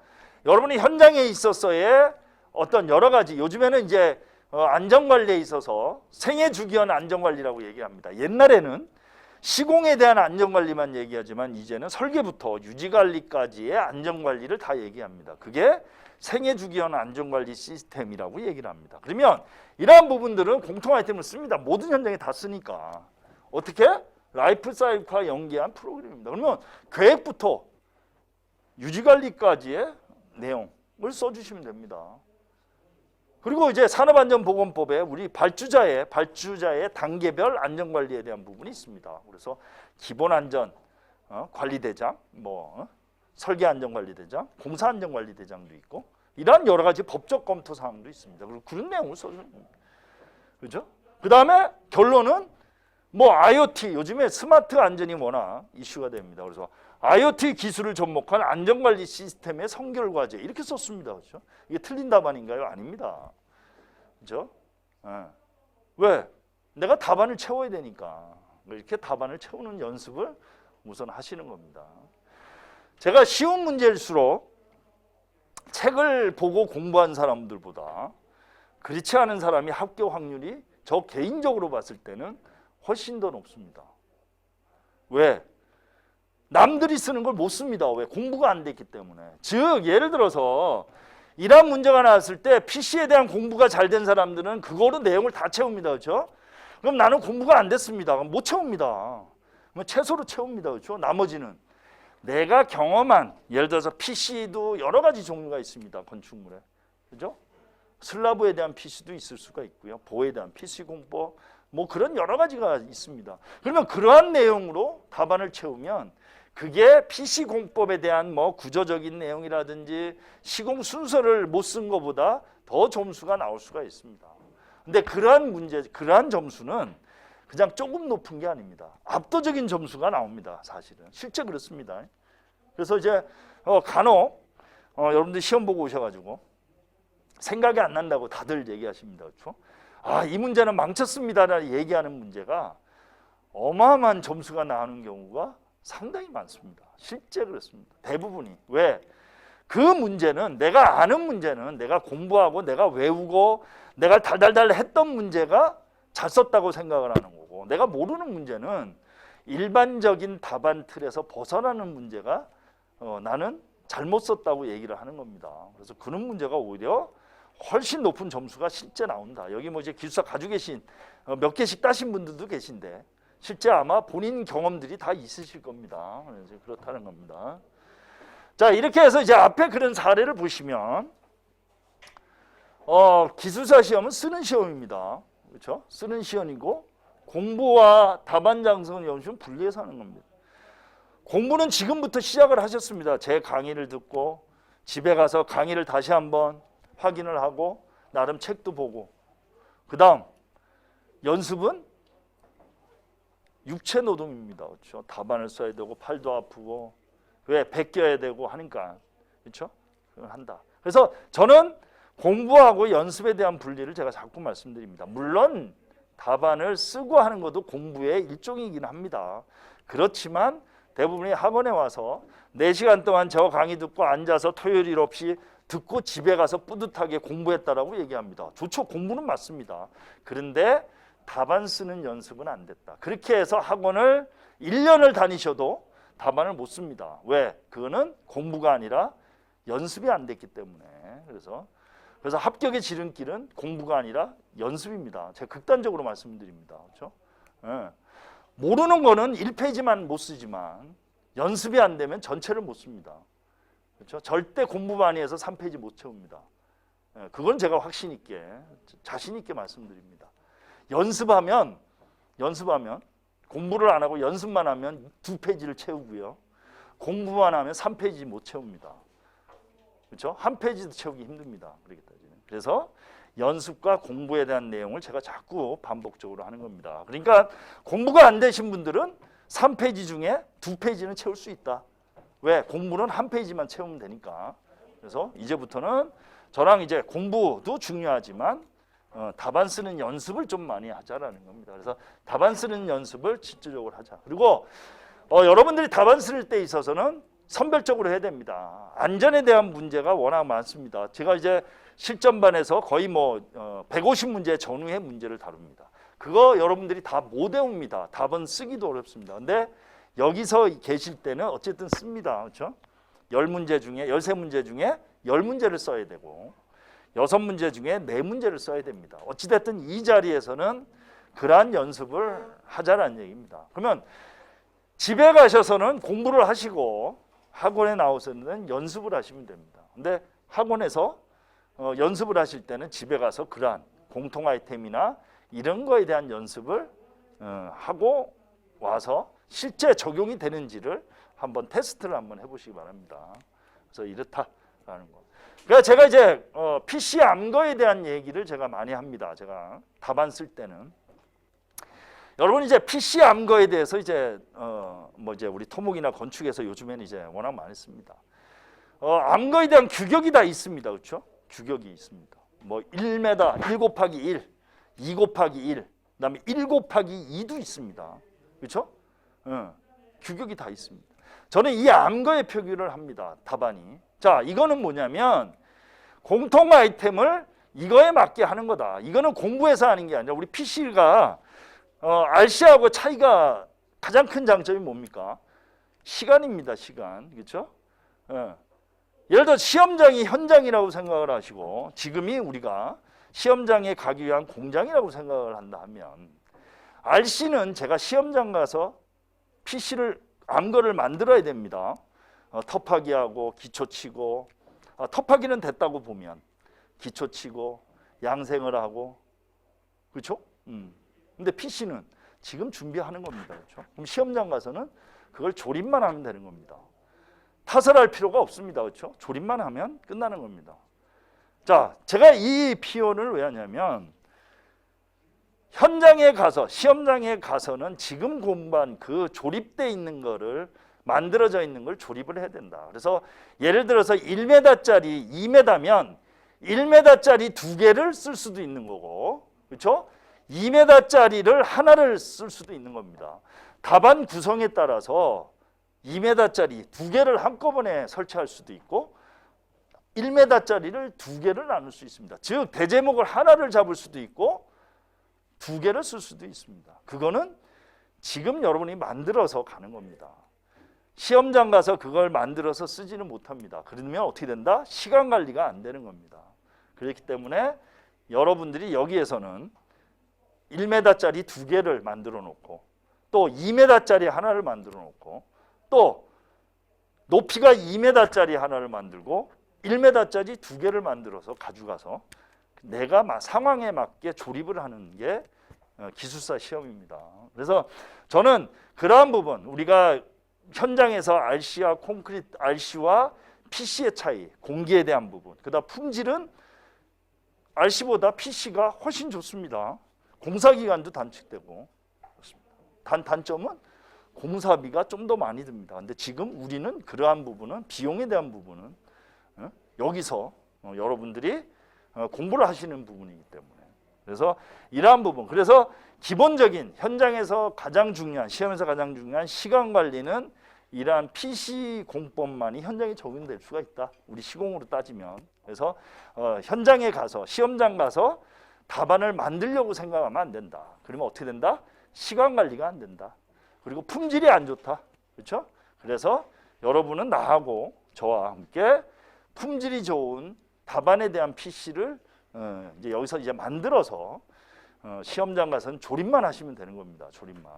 여러분이 현장에 있어서의 어떤 여러 가지 요즘에는 이제 안전관리에 있어서 생애주기원 안전관리라고 얘기합니다. 옛날에는 시공에 대한 안전관리만 얘기하지만 이제는 설계부터 유지관리까지의 안전관리를 다 얘기합니다. 그게 생애주기원 안전관리 시스템이라고 얘기를 합니다. 그러면 이러한 부분들은 공통 아이템을 씁니다. 모든 현장에 다 쓰니까. 어떻게? 라이프 사이클과 연계한 프로그램입니다. 그러면 계획부터 유지관리까지의 내용을 써주시면 됩니다. 그리고 이제 산업안전보건법에 우리 발주자의 단계별 안전관리에 대한 부분이 있습니다. 그래서 기본안전 관리대장, 설계안전관리대장, 공사안전관리대장도 있고 이러한 여러 가지 법적 검토 사항도 있습니다. 그리고 그런 내용을 써주는 겁니다. 그렇죠? 그 다음에 결론은 IoT, 요즘에 스마트 안전이 워낙 이슈가 됩니다. 그래서 IoT 기술을 접목한 안전관리 시스템의 선결과제 이렇게 썼습니다. 그렇죠? 이게 틀린 답안인가요? 아닙니다. 그렇죠? 왜? 내가 답안을 채워야 되니까 이렇게 답안을 채우는 연습을 우선 하시는 겁니다. 제가 쉬운 문제일수록 책을 보고 공부한 사람들보다 그렇지 않은 사람이 합격 확률이 저 개인적으로 봤을 때는 훨씬 더 높습니다. 왜? 남들이 쓰는 걸 못 씁니다. 왜? 공부가 안 됐기 때문에. 즉 예를 들어서 이러한 문제가 나왔을 때 PC에 대한 공부가 잘 된 사람들은 그거로 내용을 다 채웁니다. 그렇죠? 그럼 나는 공부가 안 됐습니다. 그럼 못 채웁니다. 그럼 채소로 채웁니다. 그렇죠? 나머지는 내가 경험한 예를 들어서 PC도 여러 가지 종류가 있습니다. 건축물에. 그렇죠? 슬라브에 대한 PC도 있을 수가 있고요. 보에 대한 PC 공법 그런 여러 가지가 있습니다. 그러면 그러한 내용으로 답안을 채우면 그게 PC 공법에 대한 구조적인 내용이라든지 시공 순서를 못 쓴 것보다 더 점수가 나올 수가 있습니다. 근데 그러한 점수는 그냥 조금 높은 게 아닙니다. 압도적인 점수가 나옵니다. 사실은 실제 그렇습니다. 그래서 이제 간혹 여러분들 시험 보고 오셔가지고 생각이 안 난다고 다들 얘기하십니다. 그렇죠? 아, 이 문제는 망쳤습니다라는 얘기하는 문제가 어마어마한 점수가 나오는 경우가 상당히 많습니다. 실제 그렇습니다. 대부분이. 왜? 그 문제는 내가 아는 문제는 내가 공부하고 내가 외우고 내가 달달달 했던 문제가 잘 썼다고 생각을 하는 거고, 내가 모르는 문제는 일반적인 답안 틀에서 벗어나는 문제가 나는 잘못 썼다고 얘기를 하는 겁니다. 그래서 그런 문제가 오히려 훨씬 높은 점수가 실제 나온다. 여기 뭐 이제 기숙사 가지고 계신 몇 개씩 따신 분들도 계신데 실제 아마 본인 경험들이 다 있으실 겁니다. 그래서 그렇다는 겁니다. 자, 이렇게 해서 이제 앞에 그런 사례를 보시면 기술사 시험은 쓰는 시험입니다. 그렇죠? 쓰는 시험이고 공부와 답안 작성 연습은 분리해서 하는 겁니다. 공부는 지금부터 시작을 하셨습니다. 제 강의를 듣고 집에 가서 강의를 다시 한번 확인을 하고 나름 책도 보고, 그 다음 연습은 육체 노동입니다. 그렇죠? 답안을 써야 되고 팔도 아프고 왜 베껴야 되고 하니까, 그렇죠? 그걸 한다. 그래서 저는 공부하고 연습에 대한 분리를 제가 자꾸 말씀드립니다. 물론 답안을 쓰고 하는 것도 공부의 일종이긴 합니다. 그렇지만 대부분이 학원에 와서 4시간 동안 저 강의 듣고 앉아서 토요일 일 없이 듣고 집에 가서 뿌듯하게 공부했다라고 얘기합니다. 좋죠. 공부는 맞습니다. 그런데 답안 쓰는 연습은 안 됐다. 그렇게 해서 학원을 1년을 다니셔도 답안을 못 씁니다. 왜? 그거는 공부가 아니라 연습이 안 됐기 때문에. 그래서 합격의 지름길은 공부가 아니라 연습입니다. 제가 극단적으로 말씀드립니다. 그렇죠? 예. 모르는 거는 1페이지만 못 쓰지만 연습이 안 되면 전체를 못 씁니다. 그렇죠? 절대 공부 많이 해서 3페이지 못 채웁니다. 예. 그건 제가 확신 있게, 자신 있게 말씀드립니다. 연습하면 공부를 안 하고 연습만 하면 2페이지를 채우고요. 공부만 하면 3페이지 못 채웁니다. 그렇죠? 한 페이지도 채우기 힘듭니다. 그래서 연습과 공부에 대한 내용을 제가 자꾸 반복적으로 하는 겁니다. 그러니까 공부가 안 되신 분들은 3페이지 중에 2페이지는 채울 수 있다. 왜? 공부는 한 페이지만 채우면 되니까. 그래서 이제부터는 저랑 이제 공부도 중요하지만 답안 쓰는 연습을 좀 많이 하자라는 겁니다. 그래서 답안 쓰는 연습을 실질적으로 하자. 그리고 여러분들이 답안 쓸 때 있어서는 선별적으로 해야 됩니다. 안전에 대한 문제가 워낙 많습니다. 제가 이제 실전반에서 거의 150문제 전후의 문제를 다룹니다. 그거 여러분들이 다 못 외웁니다. 답은 쓰기도 어렵습니다. 근데 여기서 계실 때는 어쨌든 씁니다. 그렇죠? 10문제 중에 13문제 중에 10문제를 써야 되고 6문제 중에 4문제를 써야 됩니다. 어찌됐든 이 자리에서는 그러한 연습을 하자라는 얘기입니다. 그러면 집에 가셔서는 공부를 하시고 학원에 나오서는 연습을 하시면 됩니다. 근데 학원에서 연습을 하실 때는 집에 가서 그러한 공통 아이템이나 이런 거에 대한 연습을 하고 와서 실제 적용이 되는지를 한번 테스트를 한번 해보시기 바랍니다. 그래서 이렇다라는 거. 그러니까 제가 이제 PC 암거에 대한 얘기를 제가 많이 합니다. 제가 답안 쓸 때는 여러분 이제 PC 암거에 대해서 이제 이제 우리 토목이나 건축에서 요즘에는 이제 워낙 많이 씁니다. 암거에 대한 규격이 다 있습니다. 그렇죠? 규격이 있습니다. 1m 1 곱하기 1, 2 곱하기 1, 그다음에 1 곱하기 2도 있습니다. 그렇죠? 규격이 다 있습니다. 저는 이 암거의 표기를 합니다. 답안이. 자, 이거는 뭐냐면 공통 아이템을 이거에 맞게 하는 거다. 이거는 공부해서 하는 게 아니라 우리 PC가 RC하고 차이가 가장 큰 장점이 뭡니까? 시간입니다. 시간. 그렇죠? 예를 들어 시험장이 현장이라고 생각을 하시고 지금이 우리가 시험장에 가기 위한 공장이라고 생각을 한다 하면 RC는 제가 시험장 가서 PC를 암거를 만들어야 됩니다. 터파기하고 기초 치고 터파기는 됐다고 보면 기초 치고 양생을 하고 그렇죠? 근데 PC는 지금 준비하는 겁니다. 그렇죠? 그럼 시험장 가서는 그걸 조립만 하면 되는 겁니다. 타설할 필요가 없습니다. 그렇죠? 조립만 하면 끝나는 겁니다. 자, 제가 이 표현을 왜 하냐면 현장에 가서 시험장에 가서는 지금 공부한 그 조립돼 있는 거를 만들어져 있는 걸 조립을 해야 된다. 그래서 예를 들어서 1m짜리 2m면 1m짜리 두 개를 쓸 수도 있는 거고, 그렇죠? 2m짜리를 하나를 쓸 수도 있는 겁니다. 답안 구성에 따라서 2m짜리 두 개를 한꺼번에 설치할 수도 있고 1m짜리를 두 개를 나눌 수 있습니다. 즉 대제목을 하나를 잡을 수도 있고 두 개를 쓸 수도 있습니다. 그거는 지금 여러분이 만들어서 가는 겁니다. 시험장 가서 그걸 만들어서 쓰지는 못합니다. 그러면 어떻게 된다? 시간 관리가 안 되는 겁니다. 그렇기 때문에 여러분들이 여기에서는 1m짜리 두 개를 만들어 놓고 또 2m짜리 하나를 만들어 놓고 또 높이가 2m짜리 하나를 만들고 1m짜리 두 개를 만들어서 가져가서 내가 상황에 맞게 조립을 하는 게 기술사 시험입니다. 그래서 저는 그러한 부분, 우리가 현장에서 RC와 콘크리트, RC와 PC의 차이, 공기에 대한 부분, 그다음 품질은 RC보다 PC가 훨씬 좋습니다. 공사기간도 단축되고, 단점은 공사비가 좀 더 많이 듭니다. 근데 지금 우리는 그러한 부분은, 비용에 대한 부분은 여기서 여러분들이 공부를 하시는 부분이기 때문에, 그래서 이러한 부분, 그래서 기본적인 현장에서 가장 중요한, 시험에서 가장 중요한 시간 관리는 이러한 PC 공법만이 현장에 적용될 수가 있다. 우리 시공으로 따지면. 그래서 현장에 가서, 시험장 가서 답안을 만들려고 생각하면 안 된다. 그러면 어떻게 된다? 시간 관리가 안 된다. 그리고 품질이 안 좋다. 그렇죠? 그래서 여러분은 나하고 저와 함께 품질이 좋은 답안에 대한 PC를 이제 여기서 이제 만들어서 시험장 가서는 조립만 하시면 되는 겁니다. 조립만.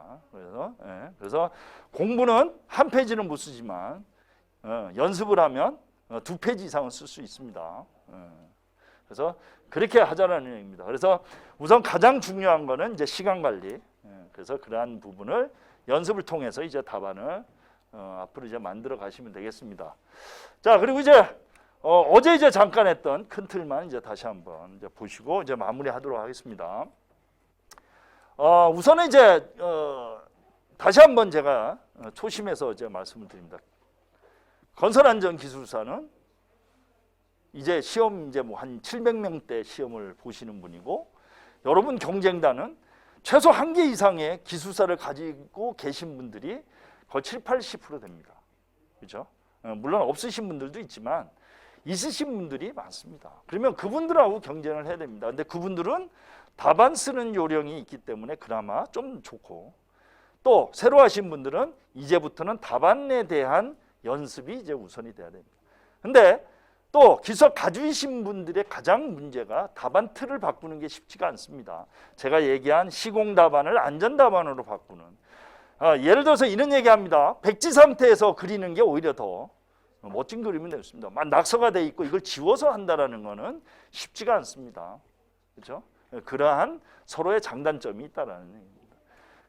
그래서 공부는 한 페이지는 못 쓰지만 연습을 하면 두 페이지 이상은 쓸 수 있습니다. 그래서 그렇게 하자라는 얘기입니다. 그래서 우선 가장 중요한 거는 이제 시간 관리. 그래서 그러한 부분을 연습을 통해서 이제 답안을 앞으로 이제 만들어 가시면 되겠습니다. 자, 그리고 이제 어제 이제 잠깐 했던 큰 틀만 이제 다시 한번 이제 보시고 이제 마무리하도록 하겠습니다. 우선은 이제 다시 한번 제가 초심에서 이제 말씀을 드립니다. 건설안전기술사는 이제 시험 이제 뭐 한 700명대 시험을 보시는 분이고, 여러분 경쟁단은 최소 한 개 이상의 기술사를 가지고 계신 분들이 거의 70-80% 됩니다. 그렇죠? 물론 없으신 분들도 있지만 있으신 분들이 많습니다. 그러면 그분들하고 경쟁을 해야 됩니다. 근데 그분들은 답안 쓰는 요령이 있기 때문에 그나마 좀 좋고, 또 새로 하신 분들은 이제부터는 답안에 대한 연습이 이제 우선이 돼야 됩니다. 근데 또 기술 가지신 분들의 가장 문제가 답안 틀을 바꾸는 게 쉽지가 않습니다. 제가 얘기한 시공 답안을 안전 답안으로 바꾸는, 예를 들어서 이런 얘기합니다. 백지 상태에서 그리는 게 오히려 더 멋진 그림이 되었습니다. 낙서가 돼 있고 이걸 지워서 한다라는 거는 쉽지가 않습니다. 그렇죠? 그러한 서로의 장단점이 있다라는 얘기입니다.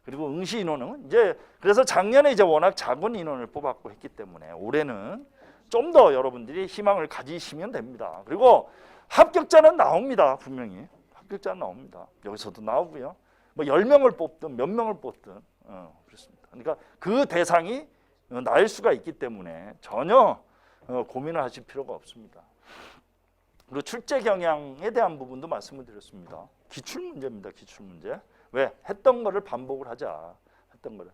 그리고 응시 인원은 이제, 그래서 작년에 이제 워낙 작은 인원을 뽑았고 했기 때문에 올해는 좀 더 여러분들이 희망을 가지시면 됩니다. 그리고 합격자는 나옵니다. 분명히 합격자는 나옵니다. 여기서도 나오고요. 뭐 10명을 뽑든 몇 명을 뽑든 그렇습니다. 그러니까 그 대상이 나일 수가 있기 때문에 전혀 고민을 하실 필요가 없습니다. 그리고 출제 경향에 대한 부분도 말씀을 드렸습니다. 기출 문제입니다. 기출 문제. 왜? 했던 거를 반복을 하자. 했던 거를.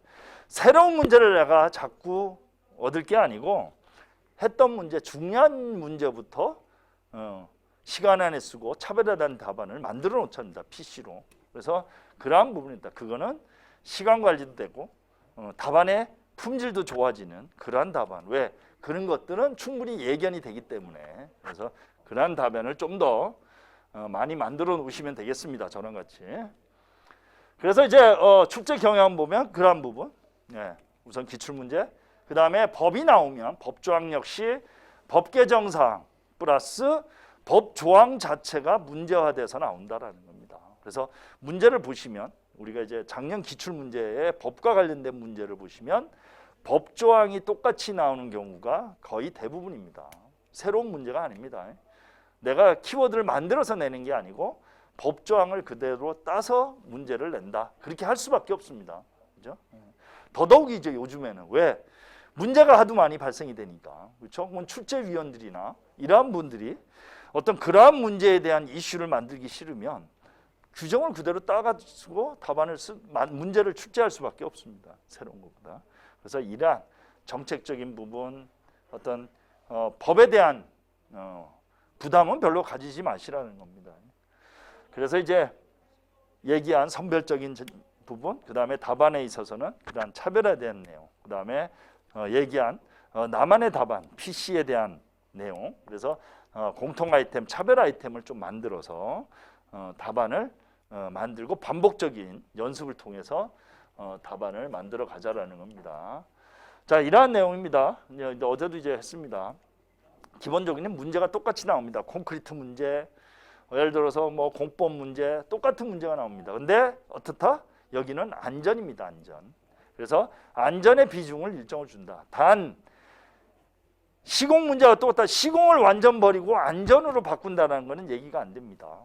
새로운 문제를 내가 자꾸 얻을 게 아니고 했던 문제, 중요한 문제부터 시간 안에 쓰고 차별화된 답안을 만들어 놓자 합니다. PC로. 그래서 그러한 부분이 있다. 그거는 시간 관리도 되고 답안의 품질도 좋아지는 그러한 답안. 왜? 그런 것들은 충분히 예견이 되기 때문에, 그래서 그러한 답안을 좀 더 많이 만들어 놓으시면 되겠습니다. 저랑 같이. 그래서 이제 출제 경향 보면 그러한 부분, 우선 기출문제, 그 다음에 법이 나오면 법조항 역시 법 개정사항 플러스 법조항 자체가 문제화돼서 나온다라는 겁니다. 그래서 문제를 보시면 우리가 이제 작년 기출문제에 법과 관련된 문제를 보시면 법조항이 똑같이 나오는 경우가 거의 대부분입니다. 새로운 문제가 아닙니다. 내가 키워드를 만들어서 내는 게 아니고 법조항을 그대로 따서 문제를 낸다. 그렇게 할 수밖에 없습니다. 그죠? 더더욱이 이제 요즘에는 왜 문제가 하도 많이 발생이 되니까 그렇죠? 출제위원들이나 이러한 분들이 어떤 그러한 문제에 대한 이슈를 만들기 싫으면 규정을 그대로 따가지고 답안을 문제를 출제할 수밖에 없습니다. 새로운 것보다. 그래서 이러한 정책적인 부분, 어떤 법에 대한 부담은 별로 가지지 마시라는 겁니다. 그래서 이제 얘기한 선별적인 부분, 그 다음에 답안에 있어서는 그다음 차별화에 대한 내용, 그 다음에 얘기한 나만의 답안, PC에 대한 내용. 그래서 공통 아이템, 차별 아이템을 좀 만들어서 답안을 만들고 반복적인 연습을 통해서 답안을 만들어 가자라는 겁니다. 자, 이러한 내용입니다. 어제도 이제 했습니다. 기본적인 문제가 똑같이 나옵니다. 콘크리트 문제, 예를 들어서 뭐 공법 문제, 똑같은 문제가 나옵니다. 근데 어떻다? 여기는 안전입니다. 안전. 그래서 안전의 비중을 일정을 준다. 단 시공 문제가 똑같다. 시공을 완전 버리고 안전으로 바꾼다는 것은 얘기가 안 됩니다.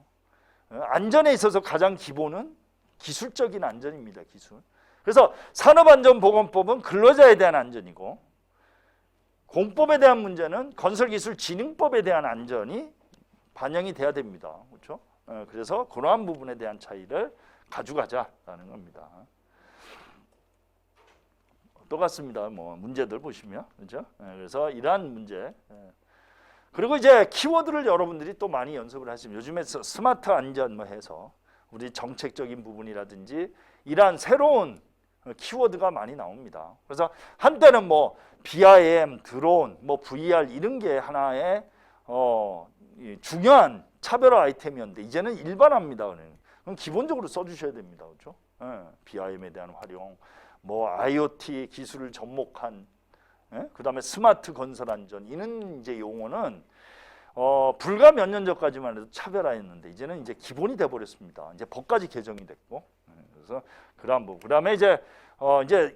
안전에 있어서 가장 기본은 기술적인 안전입니다. 기술. 그래서 산업안전보건법은 근로자에 대한 안전이고 공법에 대한 문제는 건설기술진흥법에 대한 안전이 반영이 돼야 됩니다. 그렇죠? 그래서 그러한 부분에 대한 차이를 가져가자라는 겁니다. 똑같습니다. 뭐 문제들 보시면 그렇죠? 그래서 이러한 문제. 그리고 이제 키워드를 여러분들이 또 많이 연습을 하시면 요즘에 스마트 안전 뭐 해서 우리 정책적인 부분이라든지 이러한 새로운 키워드가 많이 나옵니다. 그래서 한때는 뭐 BIM, 드론, 뭐 VR 이런 게 하나의 중요한 차별화 아이템이었는데 이제는 일반화입니다. 그럼 기본적으로 써주셔야 됩니다. 그렇죠? BIM에 대한 활용, 뭐 IoT 기술을 접목한, 그다음에 스마트 건설 안전 이런 이제 용어는 불과 몇 년 전까지만 해도 차별화였는데 이제는 이제 기본이 돼 버렸습니다. 이제 법까지 개정이 됐고, 그래서 그러한 부분. 그다음에 이제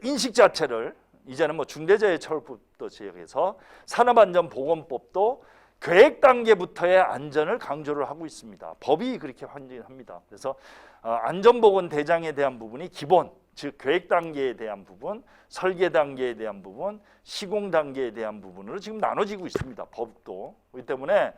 인식 자체를 이제는 뭐 중대재해처벌법도 시작해서 산업안전보건법도 계획 단계부터의 안전을 강조를 하고 있습니다. 법이 그렇게 환기합니다. 그래서 안전보건 대장에 대한 부분이 기본, 즉 계획 단계에 대한 부분, 설계 단계에 대한 부분, 시공 단계에 대한 부분으로 지금 나눠지고 있습니다. 법도. 그렇기 때문에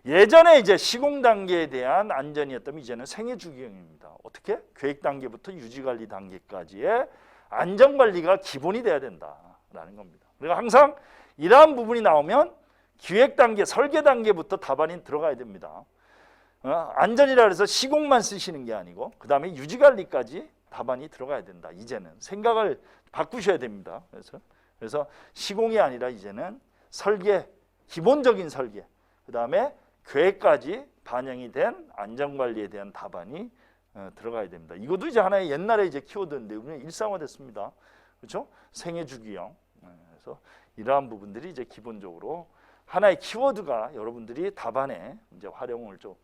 예전에 이제 시공 단계에 대한 안전이었다면 이제는 생애 주기형입니다. 어떻게? 계획 단계부터 유지 관리 단계까지의 안전 관리가 기본이 돼야 된다라는 겁니다. 그러니까 항상 이러한 부분이 나오면 기획 단계, 설계 단계부터 답안이 들어가야 됩니다. 안전이라 해서 시공만 쓰시는 게 아니고 그 다음에 유지 관리까지 답안이 들어가야 된다. 이제는 생각을 바꾸셔야 됩니다. 그래서 시공이 아니라 이제는 설계, 기본적인 설계, 그 다음에 계획까지 반영이 된 안전관리에 대한 답안이 들어가야 됩니다. 이것도 이제 하나의 옛날에 이제 키워드인데 우리는 일상화됐습니다. 그렇죠? 생애 주기형. 그래서 이러한 부분들이 이제 기본적으로 하나의 키워드가 여러분들이 답안에 이제 활용을 좀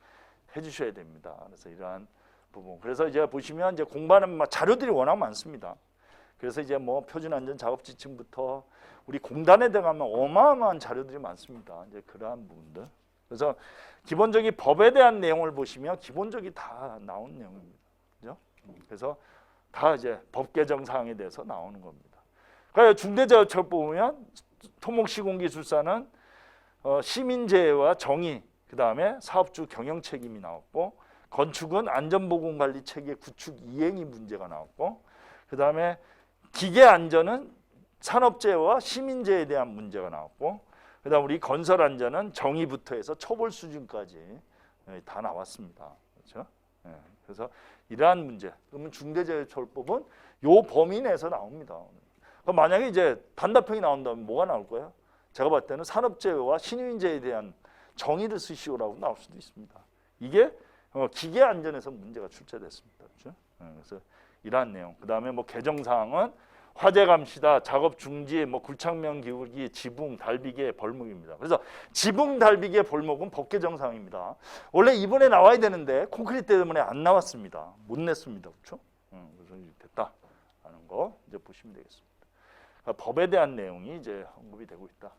해주셔야 됩니다. 그래서 이러한 부분. 그래서 이제 보시면 이제 공부하는 자료들이 워낙 많습니다. 그래서 이제 뭐 표준안전 작업지침부터 우리 공단에 들어가면 어마어마한 자료들이 많습니다. 이제 그러한 부분들. 그래서 기본적인 법에 대한 내용을 보시면 기본적이 다 나온 내용입니다. 그죠? 그래서 다 이제 법 개정 사항에 대해서 나오는 겁니다. 그러니까 중대재해처벌 보면 토목시공기술사는 시민재해와 정의, 그 다음에 사업주 경영 책임이 나왔고, 건축은 안전보건관리체계 구축 이행이 문제가 나왔고, 그 다음에 기계안전은 산업재해와 시민재해에 대한 문제가 나왔고, 그 다음 우리 건설안전은 정의부터 해서 처벌 수준까지 다 나왔습니다. 그렇죠? 그래서 이러한 문제, 그러면 중대재해처벌법은 요 범위 내에서 나옵니다. 그럼 만약에 이제 단답형이 나온다면 뭐가 나올 거예요? 제가 봤을 때는 산업재해와 신유인재해에 대한 정의를 쓰시오라고 나올 수도 있습니다. 이게 기계안전에서 문제가 출제됐습니다. 그렇죠? 그래서 이러한 내용. 그 다음에 뭐 개정사항은 화재 감시다, 작업 중지, 뭐 굴착면 기울기, 지붕, 달비계, 벌목입니다. 그래서 지붕, 달비계, 벌목은 법 개정사항입니다. 원래 이번에 나와야 되는데 콘크리트 때문에 안 나왔습니다. 못 냈습니다. 그렇죠? 그래서 됐다라는 거 이제 보시면 되겠습니다. 그러니까 법에 대한 내용이 이제 언급이 되고 있다.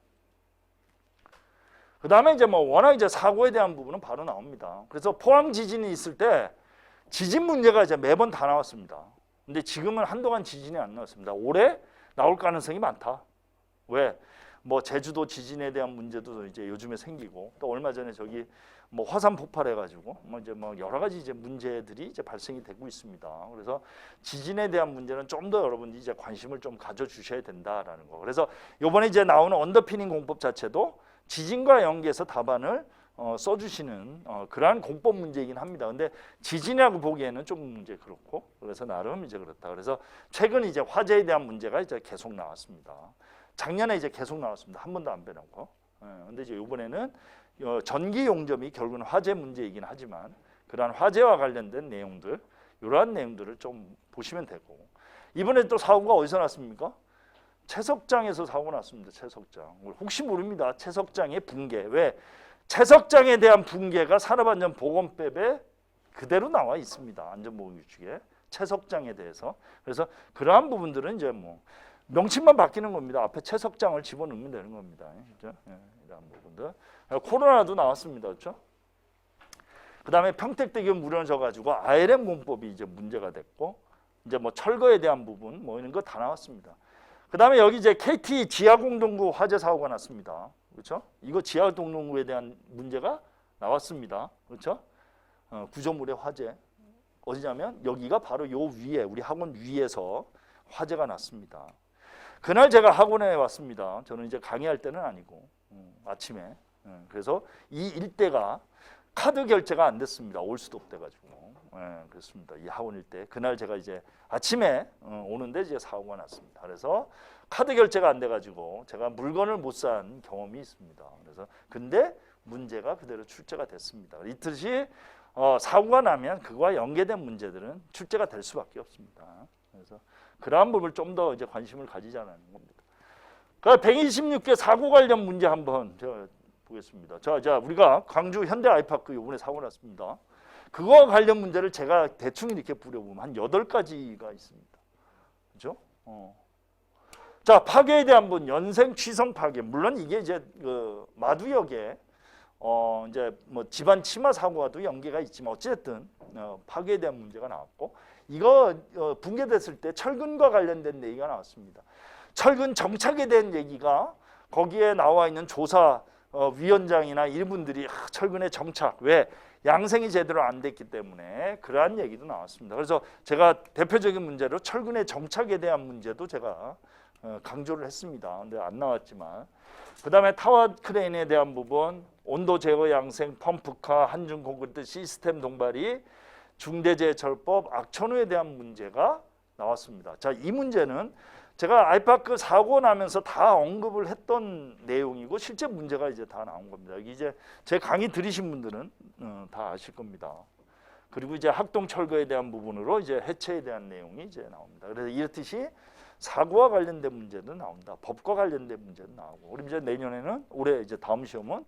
그 다음에 이제 뭐 워낙 이제 사고에 대한 부분은 바로 나옵니다. 그래서 포항 지진이 있을 때 지진 문제가 이제 매번 다 나왔습니다. 근데 지금은 한동안 지진이 안 나왔습니다. 올해 나올 가능성이 많다. 왜? 뭐 제주도 지진에 대한 문제도 이제 요즘에 생기고, 또 얼마 전에 저기 뭐 화산 폭발해가지고 뭐 이제 뭐 여러 가지 이제 문제들이 이제 발생이 되고 있습니다. 그래서 지진에 대한 문제는 좀 더 여러분들이 이제 관심을 좀 가져주셔야 된다라는 거. 그래서 이번에 이제 나오는 언더피닝 공법 자체도 지진과 연계해서 답안을 써주시는 그러한 공법 문제이긴 합니다. 근데 지진이라고 보기에는 좀 이제 그렇고, 그래서 나름 이제 그렇다. 그래서 최근 이제 화재에 대한 문제가 이제 계속 나왔습니다. 작년에 이제 계속 나왔습니다. 한 번도 안 빼놓고. 근데 이제 이번에는 전기 용접이 결국은 화재 문제이긴 하지만 그러한 화재와 관련된 내용들, 이러한 내용들을 좀 보시면 되고, 이번에 또 사고가 어디서 났습니까? 채석장에서 사고 났습니다. 채석장. 혹시 모릅니다. 채석장의 붕괴. 왜? 채석장에 대한 붕괴가 산업안전보건법에 그대로 나와 있습니다. 안전보건규칙에 채석장에 대해서. 그래서 그러한 부분들은 이제 뭐 명칭만 바뀌는 겁니다. 앞에 채석장을 집어넣으면 되는 겁니다. 그렇죠? 이런 부분들. 코로나도 나왔습니다. 그렇죠? 그다음에 평택대교 무너져 가지고 ILM 공법이 이제 문제가 됐고, 이제 뭐 철거에 대한 부분 뭐 이런 거 다 나왔습니다. 그다음에 여기 이제 KT 지하공동구 화재 사고가 났습니다. 그렇죠? 이거 지하공동구에 대한 문제가 나왔습니다. 그렇죠? 구조물의 화재. 어디냐면 여기가 바로 요 위에, 우리 학원 위에서 화재가 났습니다. 그날 제가 학원에 왔습니다. 저는 이제 강의할 때는 아니고 아침에. 그래서 이 일대가 카드 결제가 안 됐습니다. 올 수도 없대 가지고. 그렇습니다. 이 학원 일대. 그날 제가 이제 아침에 오는데 이제 사고가 났습니다. 그래서 카드 결제가 안 돼 가지고 제가 물건을 못 산 경험이 있습니다. 그래서 근데 문제가 그대로 출제가 됐습니다. 이듯이 사고가 나면 그와 연계된 문제들은 출제가 될 수밖에 없습니다. 그래서 그러한 부분을 좀 더 이제 관심을 가지자는 겁니다. 그러니까 126개 사고 관련 문제 한번 제가 보겠습니다. 자, 우리가 광주 현대 아이파크 이번에 사고 났습니다. 그거와 관련 문제를 제가 대충 이렇게 뿌려보면 한 8가지가 있습니다. 그렇죠? 자, 파괴에 대한 부분, 연생 취성 파괴. 물론 이게 이제 그 마두역에 이제 뭐 집안 침하 사고와도 연계가 있지만 어쨌든 파괴에 대한 문제가 나왔고, 이거 붕괴됐을 때 철근과 관련된 얘기가 나왔습니다. 철근 정착에 대한 얘기가 거기에 나와 있는 조사 위원장이나 이분들이 철근의 정착, 왜 양생이 제대로 안 됐기 때문에 그러한 얘기도 나왔습니다. 그래서 제가 대표적인 문제로 철근의 정착에 대한 문제도 제가 강조를 했습니다. 근데 안 나왔지만, 그 다음에 타워 크레인에 대한 부분, 온도 제어 양생, 펌프카, 한중 콘크리트 시스템 동발이 중대재해처벌법 악천후에 대한 문제가 나왔습니다. 자, 이 문제는 제가 아이파크 사고 나면서 다 언급을 했던 내용이고 실제 문제가 이제 다 나온 겁니다. 이제 제 강의 들으신 분들은 다 아실 겁니다. 그리고 이제 학동 철거에 대한 부분으로 이제 해체에 대한 내용이 이제 나옵니다. 그래서 이렇듯이 사고와 관련된 문제도 나온다. 법과 관련된 문제도 나오고, 우리 이제 내년에는 올해 이제 다음 시험은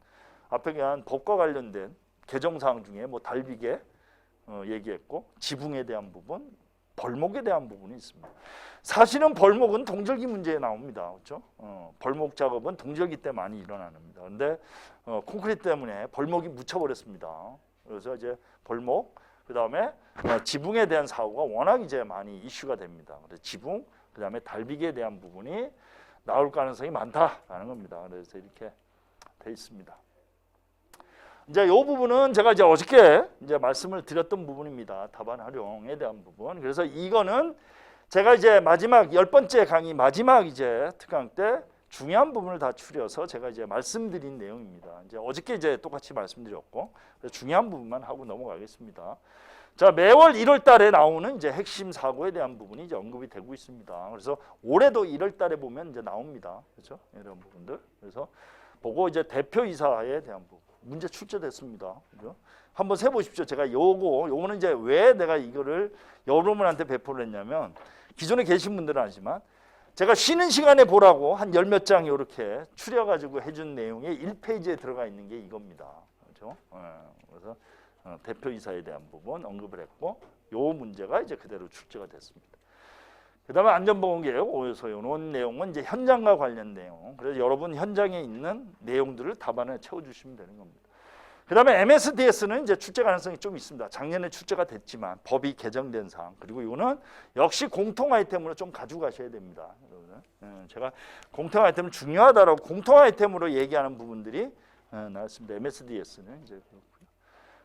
앞에 그냥 법과 관련된 개정 사항 중에 뭐 달비계 얘기했고, 지붕에 대한 부분, 벌목에 대한 부분이 있습니다. 사실은 벌목은 동절기 문제에 나옵니다. 그렇죠? 벌목 작업은 동절기 때 많이 일어납니다. 그런데 콘크리트 때문에 벌목이 묻혀버렸습니다. 그래서 이제 벌목, 그 다음에 지붕에 대한 사고가 워낙 이제 많이 이슈가 됩니다. 그래서 지붕, 그 다음에 달비기에 대한 부분이 나올 가능성이 많다라는 겁니다. 그래서 이렇게 돼 있습니다. 이제 이 부분은 제가 이제 어저께 이제 말씀을 드렸던 부분입니다. 답안 활용에 대한 부분. 그래서 이거는 제가 이제 마지막 10번째 강의 마지막 이제 특강 때 중요한 부분을 다 추려서 제가 이제 말씀드린 내용입니다. 이제 어저께 이제 똑같이 말씀드렸고, 중요한 부분만 하고 넘어가겠습니다. 자, 매월 1월 달에 나오는 이제 핵심 사고에 대한 부분이 이제 언급이 되고 있습니다. 그래서 올해도 1월 달에 보면 이제 나옵니다. 그렇죠? 이런 부분들. 그래서 보고 이제 대표이사에 대한 부분. 문제 출제됐습니다. 그죠? 한번 세 보십시오. 제가 요거는 이제 왜 내가 이거를 여러분한테 배포를 했냐면, 기존에 계신 분들은 아시지만 제가 쉬는 시간에 보라고 한 10몇 장 이렇게 추려가지고 해준 내용에 1페이지에 들어가 있는 게 이겁니다. 그렇죠? 그래서 대표이사에 대한 부분 언급을 했고, 요 문제가 이제 그대로 출제가 됐습니다. 그 다음에 안전보건개혁 5에서 이런 내용은 이제 현장과 관련 내용. 그래서 여러분 현장에 있는 내용들을 답안에 채워주시면 되는 겁니다. 그다음에 MSDS는 이제 출제 가능성이 좀 있습니다. 작년에 출제가 됐지만 법이 개정된 사항. 그리고 이거는 역시 공통 아이템으로 좀 가지고 가셔야 됩니다. 제가 공통 아이템은 중요하다라고 공통 아이템으로 얘기하는 부분들이 나왔습니다. MSDS는 이제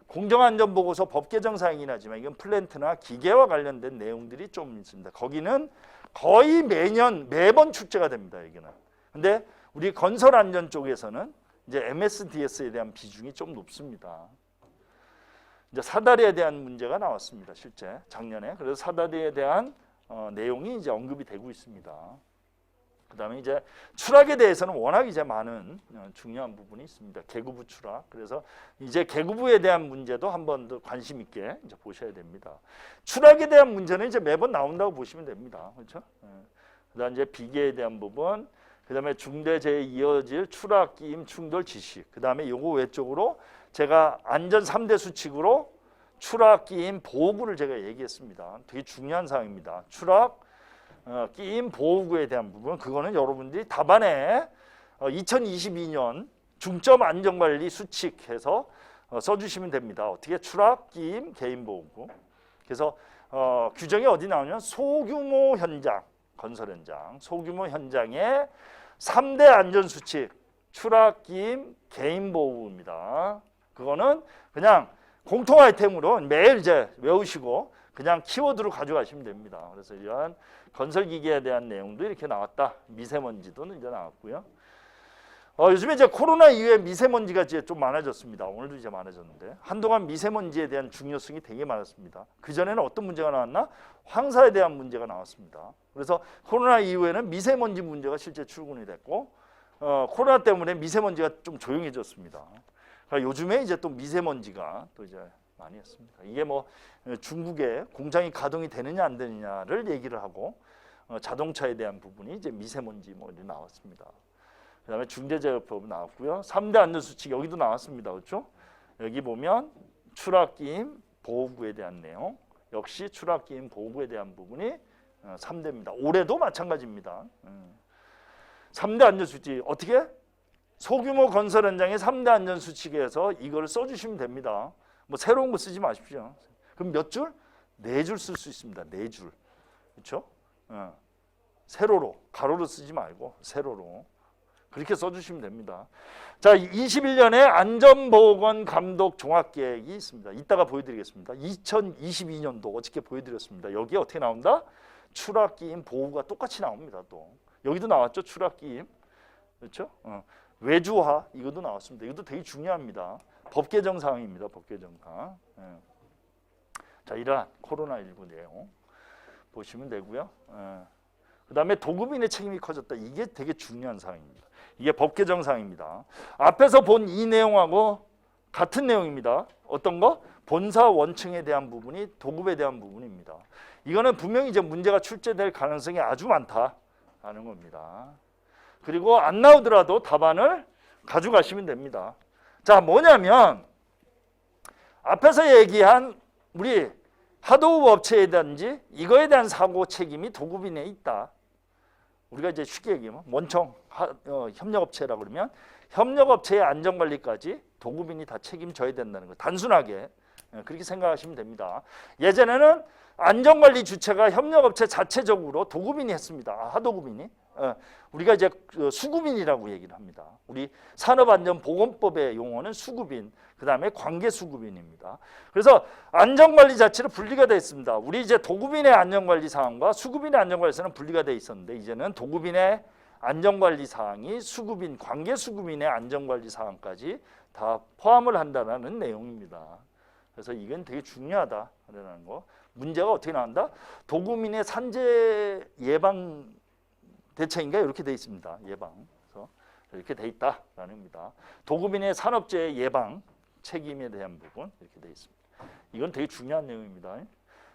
공정안전보고서 법 개정 사항이긴 하지만 이건 플랜트나 기계와 관련된 내용들이 좀 있습니다. 거기는 거의 매번 출제가 됩니다. 여기는. 근데 우리 건설안전 쪽에서는 이제 MSDS에 대한 비중이 좀 높습니다. 이제 사다리에 대한 문제가 나왔습니다. 실제 작년에. 그래서 사다리에 대한 내용이 이제 언급이 되고 있습니다. 그다음에 이제 추락에 대해서는 워낙 이제 많은 중요한 부분이 있습니다. 계급부 추락. 그래서 이제 계급부에 대한 문제도 한 번 더 관심 있게 이제 보셔야 됩니다. 추락에 대한 문제는 이제 매번 나온다고 보시면 됩니다. 그렇죠? 그다음 이제 비계에 대한 부분, 그다음에 중대재해에 이어질 추락, 끼임, 충돌, 지식. 그다음에 요거 외적으로 제가 안전 3대 수칙으로 추락, 끼임, 보호구를 제가 얘기했습니다. 되게 중요한 사항입니다. 추락, 끼임, 보호구에 대한 부분, 그거는 여러분들이 답안에 2022년 중점 안전관리 수칙해서 써주시면 됩니다. 어떻게 추락, 끼임, 개인 보호구. 그래서 규정이 어디 나오냐면 소규모 현장, 건설 현장, 소규모 현장의 3대 안전수칙, 추락, 끼임, 개인 보호구입니다. 그거는 그냥 공통 아이템으로 매일 이제 외우시고 그냥 키워드로 가져가시면 됩니다. 그래서 이러한 건설기계에 대한 내용도 이렇게 나왔다. 미세먼지도 이제 나왔고요. 요즘에 이제 코로나 이후에 미세먼지가 이제 좀 많아졌습니다. 오늘도 이제 많아졌는데 한동안 미세먼지에 대한 중요성이 되게 많았습니다. 그 전에는 어떤 문제가 나왔나? 황사에 대한 문제가 나왔습니다. 그래서 코로나 이후에는 미세먼지 문제가 실제 출근이 됐고 코로나 때문에 미세먼지가 좀 조용해졌습니다. 그러니까 요즘에 이제 또 미세먼지가 또 이제 많이 했습니다. 이게 뭐 중국에 공장이 가동이 되느냐 안 되느냐를 얘기를 하고 자동차에 대한 부분이 이제 미세먼지 뭐 이렇게 나왔습니다. 그다음에 중대재해법 나왔고요. 3대 안전수칙 여기도 나왔습니다. 그렇죠? 여기 보면 추락, 끼임, 보호구에 대한 내용, 역시 추락, 끼임, 보호구에 대한 부분이 3대입니다. 올해도 마찬가지입니다. 3대 안전수칙 어떻게? 소규모 건설 현장의 3대 안전수칙에서 이걸 써주시면 됩니다. 뭐 새로운 거 쓰지 마십시오. 그럼 몇 줄? 4줄 쓸 수 있습니다. 4줄. 그렇죠? 세로로, 가로로 쓰지 말고 세로로. 그렇게 써주시면 됩니다. 자, 21년에 안전보건 감독 종합계획이 있습니다. 이따가 보여드리겠습니다. 2022년도 어저께 보여드렸습니다. 여기에 어떻게 나온다? 추락, 끼임, 보호가 똑같이 나옵니다. 또 여기도 나왔죠. 추락, 끼임. 그렇죠? 외주화 이것도 나왔습니다. 이것도 되게 중요합니다. 법 개정 사항입니다. 법 개정 사항. 자, 이러한 코로나19 내용 보시면 되고요. 그다음에 도급인의 책임이 커졌다. 이게 되게 중요한 사항입니다. 이게 법 개정 사항입니다. 앞에서 본 이 내용하고 같은 내용입니다. 어떤 거? 본사 원층에 대한 부분이 도급에 대한 부분입니다. 이거는 분명히 이제 문제가 출제될 가능성이 아주 많다라는 겁니다. 그리고 안 나오더라도 답안을 가져가시면 됩니다. 자, 뭐냐면 앞에서 얘기한 우리 하도급 업체에든지 이거에 대한 사고 책임이 도급인에 있다. 우리가 이제 쉽게 얘기하면 원청 협력업체라 그러면 협력업체의 안전관리까지 도급인이 다 책임져야 된다는 거. 단순하게 그렇게 생각하시면 됩니다. 예전에는 안전관리 주체가 협력업체 자체적으로 도급인이 했습니다. 하도급인이. 우리가 이제 수급인이라고 얘기를 합니다. 우리 산업안전보건법의 용어는 수급인, 그 다음에 관계수급인입니다. 그래서 안전관리 자체로 분리가 되어 있습니다. 우리 이제 도급인의 안전관리 사항과 수급인의 안전관리 사항은 분리가 되어 있었는데 이제는 도급인의 안전관리 사항이 수급인, 관계수급인의 안전관리 사항까지 다 포함을 한다는 내용입니다. 그래서 이건 되게 중요하다라는 거. 문제가 어떻게 나온다? 도급인의 산재 예방 대책인가 이렇게 돼 있습니다. 예방. 그래서 이렇게 돼 있다라는 겁니다. 도급인의 산업재해 예방 책임에 대한 부분 이렇게 돼 있습니다. 이건 되게 중요한 내용입니다.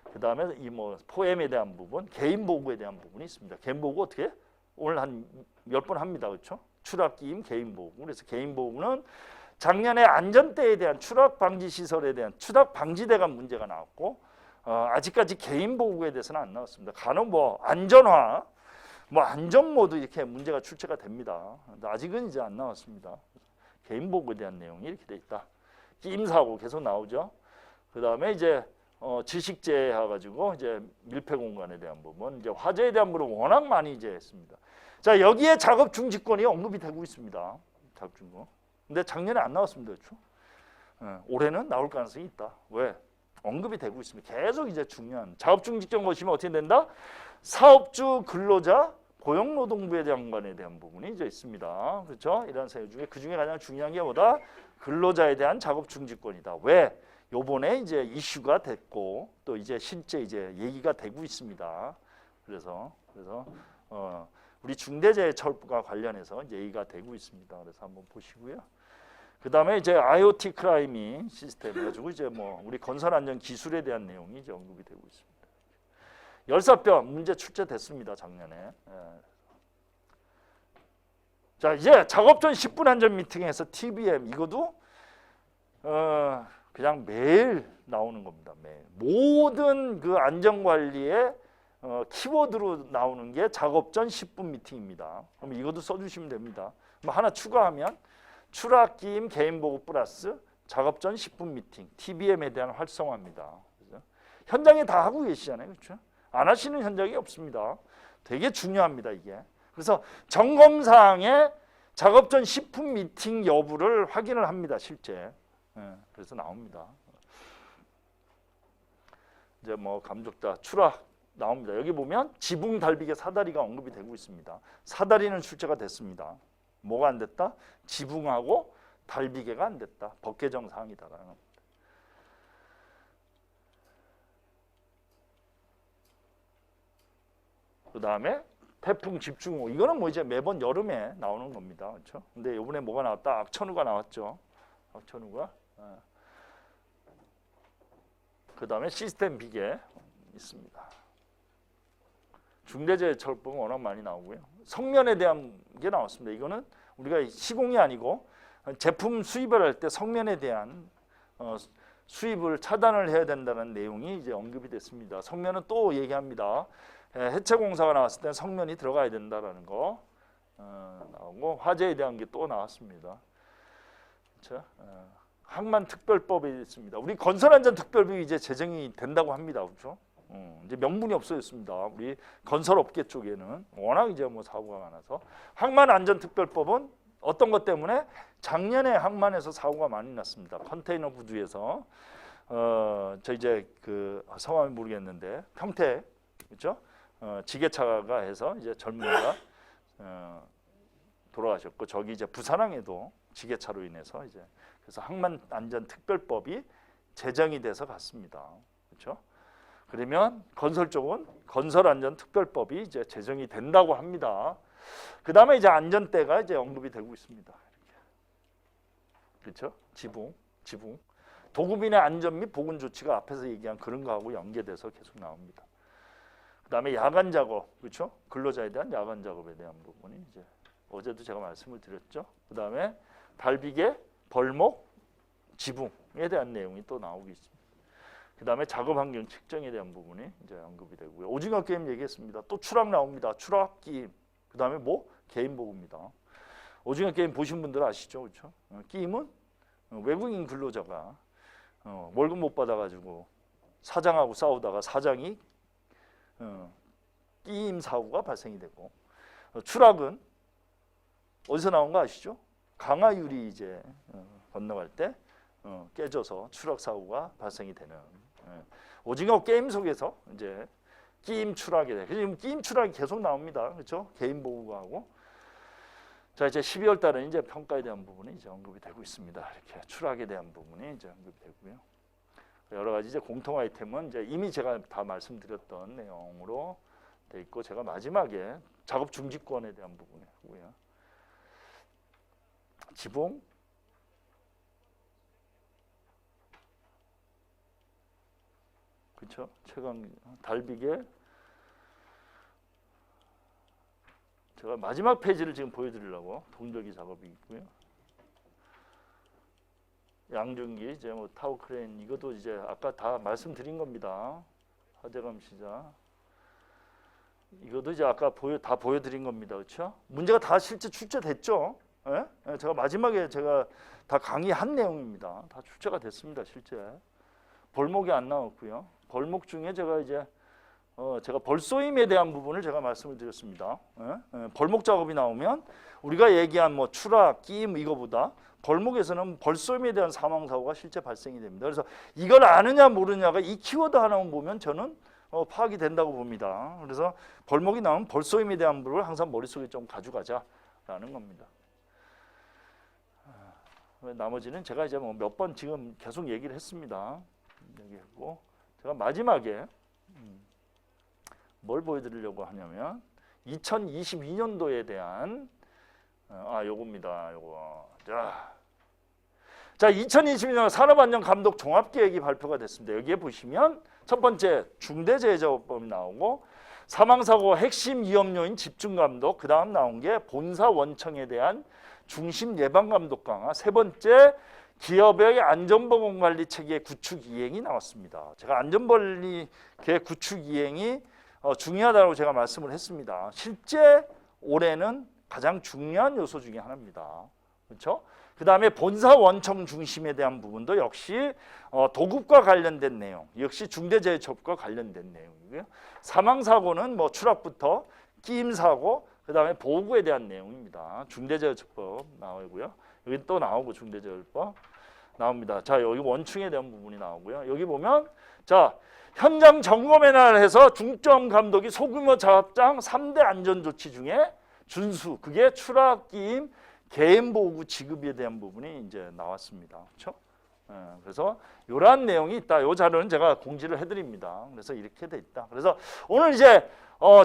그 다음에 이 뭐 포엠에 대한 부분, 개인 보호구에 대한 부분이 있습니다. 개인 보호구 어떻게? 오늘 한 몇 번 합니다. 그렇죠? 추락, 끼임, 개인 보호구. 그래서 개인 보호구는 작년에 안전대에 대한 추락 방지 시설에 대한 추락 방지대가 문제가 나왔고 아직까지 개인 보호구에 대해서는 안 나왔습니다. 간혹 뭐 안전화, 뭐 안전모드 이렇게 문제가 출제가 됩니다. 아직은 이제 안 나왔습니다. 개인 보호구에 대한 내용이 이렇게 돼 있다. 끼임 사고 계속 나오죠. 그 다음에 이제 지식재해 가지고 이제 밀폐 공간에 대한 부분, 이제 화재에 대한 부분 워낙 많이 이제 했습니다. 자, 여기에 작업 중지권이 언급이 되고 있습니다. 작업 중지권. 근데 작년에 안 나왔습니다, 그렇죠? 올해는 나올 가능성이 있다. 왜? 언급이 되고 있습니다. 계속 이제 중요한 작업 중지권 보시면 어떻게 된다? 사업주, 근로자, 고용노동부에 대한 관에 대한 부분이 이제 있습니다. 그렇죠? 이런 사유 중에 그 중에 가장 중요한 게 뭐다? 근로자에 대한 작업 중지권이다. 왜? 요번에 이제 이슈가 됐고 또 이제 실제 이제 얘기가 되고 있습니다. 그래서 우리 중대재해처벌과 관련해서 이제 얘기가 되고 있습니다. 그래서 한번 보시고요. 그 다음에 이제 IoT 크라이밍 시스템 가지고 이제 뭐 우리 건설 안전 기술에 대한 내용이 이제 언급이 되고 있습니다. 열사병 문제 출제됐습니다, 작년에. 자, 이제 작업 전 10분 안전 미팅에서 TBM 이것도 그냥 매일 나오는 겁니다. 매일. 모든 그 안전 관리의 키워드로 나오는 게 작업 전 10분 미팅입니다. 그럼 이것도 써주시면 됩니다. 그럼 하나 추가하면 추락 끼임 개인 보고 플러스 작업 전 10분 미팅 TBM에 대한 활성화입니다. 그죠? 현장에 다 하고 계시잖아요, 그렇죠? 안 하시는 현장이 없습니다. 되게 중요합니다, 이게. 그래서 점검사항에 작업 전 10분 미팅 여부를 확인을 합니다, 실제. 그래서 나옵니다. 이제 뭐 감독자 추락 나옵니다. 여기 보면 지붕 달비개 사다리가 언급이 되고 있습니다. 사다리는 출제가 됐습니다. 뭐가 안 됐다? 지붕하고 달비개가 안 됐다. 법 개정 사항이다라는 겁니다. 그 다음에 태풍 집중호 이거는 뭐 이제 매번 여름에 나오는 겁니다, 그렇죠? 근데 이번에 뭐가 나왔다? 악천후가 나왔죠. 악천후가. 그 다음에 시스템 비계 있습니다. 중대재해처벌법은 워낙 많이 나오고요. 성면에 대한 게 나왔습니다. 이거는 우리가 시공이 아니고 제품 수입을 할 때 성면에 대한 수입을 차단을 해야 된다는 내용이 이제 언급이 됐습니다. 성면은 또 얘기합니다. 해체 공사가 나왔을 때 성면이 들어가야 된다라는 거 나오고 화재에 대한 게 또 나왔습니다. 그렇죠? 항만특별법이 있습니다. 우리 건설안전특별법이 이제 제정이 된다고 합니다, 그렇죠? 이제 명분이 없어졌습니다. 우리 건설업계 쪽에는 워낙 이제 뭐 사고가 많아서 항만안전특별법은 어떤 것 때문에 작년에 항만에서 사고가 많이 났습니다. 컨테이너 구두에서 저 이제 그 성함이 모르겠는데 평택 그렇죠? 지게차가 해서 이제 젊은이가 돌아가셨고 저기 이제 부산항에도 지게차로 인해서 이제 그래서 항만안전특별법이 제정이 돼서 갔습니다. 그렇죠? 그러면 건설 쪽은 건설안전특별법이 이제 제정이 된다고 합니다. 그 다음에 이제 안전대가 이제 언급이 되고 있습니다. 이렇게. 그렇죠? 지붕. 도급인의 안전 및 보건 조치가 앞에서 얘기한 그런 거하고 연계돼서 계속 나옵니다. 그 다음에 야간 작업, 그렇죠? 근로자에 대한 야간 작업에 대한 부분이 이제 어제도 제가 말씀을 드렸죠. 그 다음에 달비개, 벌목, 지붕에 대한 내용이 또 나오고 있습니다. 그 다음에 작업 환경 측정에 대한 부분이 이제 언급이 되고요. 오징어 게임 얘기했습니다. 또 추락 나옵니다. 추락 끼임. 그 다음에 뭐 개인 보고입니다. 오징어 게임 보신 분들 아시죠, 그렇죠? 끼임은 외국인 근로자가 월급 못 받아가지고 사장하고 싸우다가 사장이 끼임 사고가 발생이 되고 추락은 어디서 나온 거 아시죠? 강화유리 이제 건너갈 때 깨져서 추락 사고가 발생이 되는 오징어 게임 속에서 이제 끼임 추락이 돼. 지금 끼임 추락이 계속 나옵니다. 그렇죠? 개인 보호하고 자 이제 12월 달에 이제 평가에 대한 부분이 이제 언급이 되고 있습니다. 이렇게 추락에 대한 부분이 이제 언급이 되고요. 여러 가지 이제 공통 아이템은 이제 이미 제가 다 말씀드렸던 내용으로 돼 있고 제가 마지막에 작업 중지권에 대한 부분이 하고요. 지붕 그렇죠? 최강 달비개 제가 마지막 페이지를 지금 보여드리려고 동절기 작업이 있고요. 양중기 이제 뭐 타워 크레인 이것도 이제 아까 다 말씀드린 겁니다. 화재감 시작 이것도 이제 아까 다 보여드린 겁니다. 그렇죠? 문제가 다 실제 출제됐죠. 제가 마지막에 제가 다 강의한 내용입니다. 다 출제가 됐습니다. 실제 벌목이 안 나왔고요. 벌목 중에 제가 이제 제가 벌쏘임에 대한 부분을 제가 말씀을 드렸습니다. 벌목 작업이 나오면 우리가 얘기한 뭐 추락, 끼임 이거보다 벌목에서는 벌쏘임에 대한 사망 사고가 실제 발생이 됩니다. 그래서 이걸 아느냐 모르냐가 이 키워드 하나만 보면 저는 파악이 된다고 봅니다. 그래서 벌목이 나오면 벌쏘임에 대한 부분을 항상 머릿속에 좀 가져가자라는 겁니다. 나머지는 제가 이제 뭐 몇 번 지금 계속 얘기를 했습니다. 얘기했고 제가 마지막에 뭘 보여드리려고 하냐면 2022년도에 대한 요겁니다. 요거 자 2022년 산업안전감독 종합계획이 발표가 됐습니다. 여기에 보시면 첫 번째 중대재해처벌법이 나오고 사망사고 핵심 위험 요인 집중감독, 그 다음 나온 게 본사 원청에 대한 중심 예방감독 강화, 세 번째 기업의 안전보건관리 체계 구축 이행이 나왔습니다. 제가 안전관리 계획 구축 이행이 중요하다고 제가 말씀을 했습니다. 실제 올해는 가장 중요한 요소 중에 하나입니다. 그렇죠? 그 다음에 본사 원청 중심에 대한 부분도 역시 도급과 관련된 내용, 역시 중대재해처벌과 관련된 내용이고요. 사망사고는 뭐 추락부터 끼임사고, 그 다음에 보호구에 대한 내용입니다. 중대재해처벌법 나오고요. 여기 또 나오고 중대재해처벌법 나옵니다. 자, 여기 원충에 대한 부분이 나오고요. 여기 보면 자 현장 점검에 관해서 중점 감독이 소규모 작업장 3대 안전조치 중에 준수, 그게 추락, 끼임, 개인보호구 지급에 대한 부분이 이제 나왔습니다. 그렇죠? 그래서 이러한 내용이 있다. 이 자료는 제가 공지를 해드립니다. 그래서 이렇게 돼 있다. 그래서 오늘 이제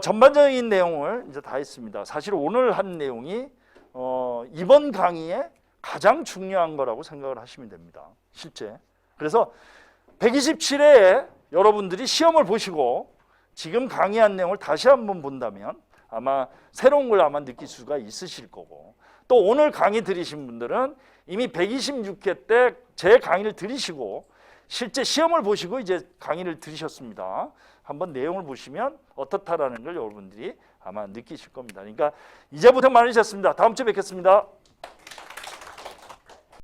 전반적인 내용을 이제 다 했습니다. 사실 오늘 한 내용이 이번 강의에 가장 중요한 거라고 생각을 하시면 됩니다. 실제. 그래서 127회에 여러분들이 시험을 보시고 지금 강의한 내용을 다시 한번 본다면 아마 새로운 걸 아마 느낄 수가 있으실 거고, 또 오늘 강의 들으신 분들은 이미 126회 때 제 강의를 들으시고 실제 시험을 보시고 이제 강의를 들으셨습니다. 한번 내용을 보시면 어떻다라는 걸 여러분들이 아마 느끼실 겁니다. 그러니까 이제부터 많으셨습니다. 다음 주에 뵙겠습니다.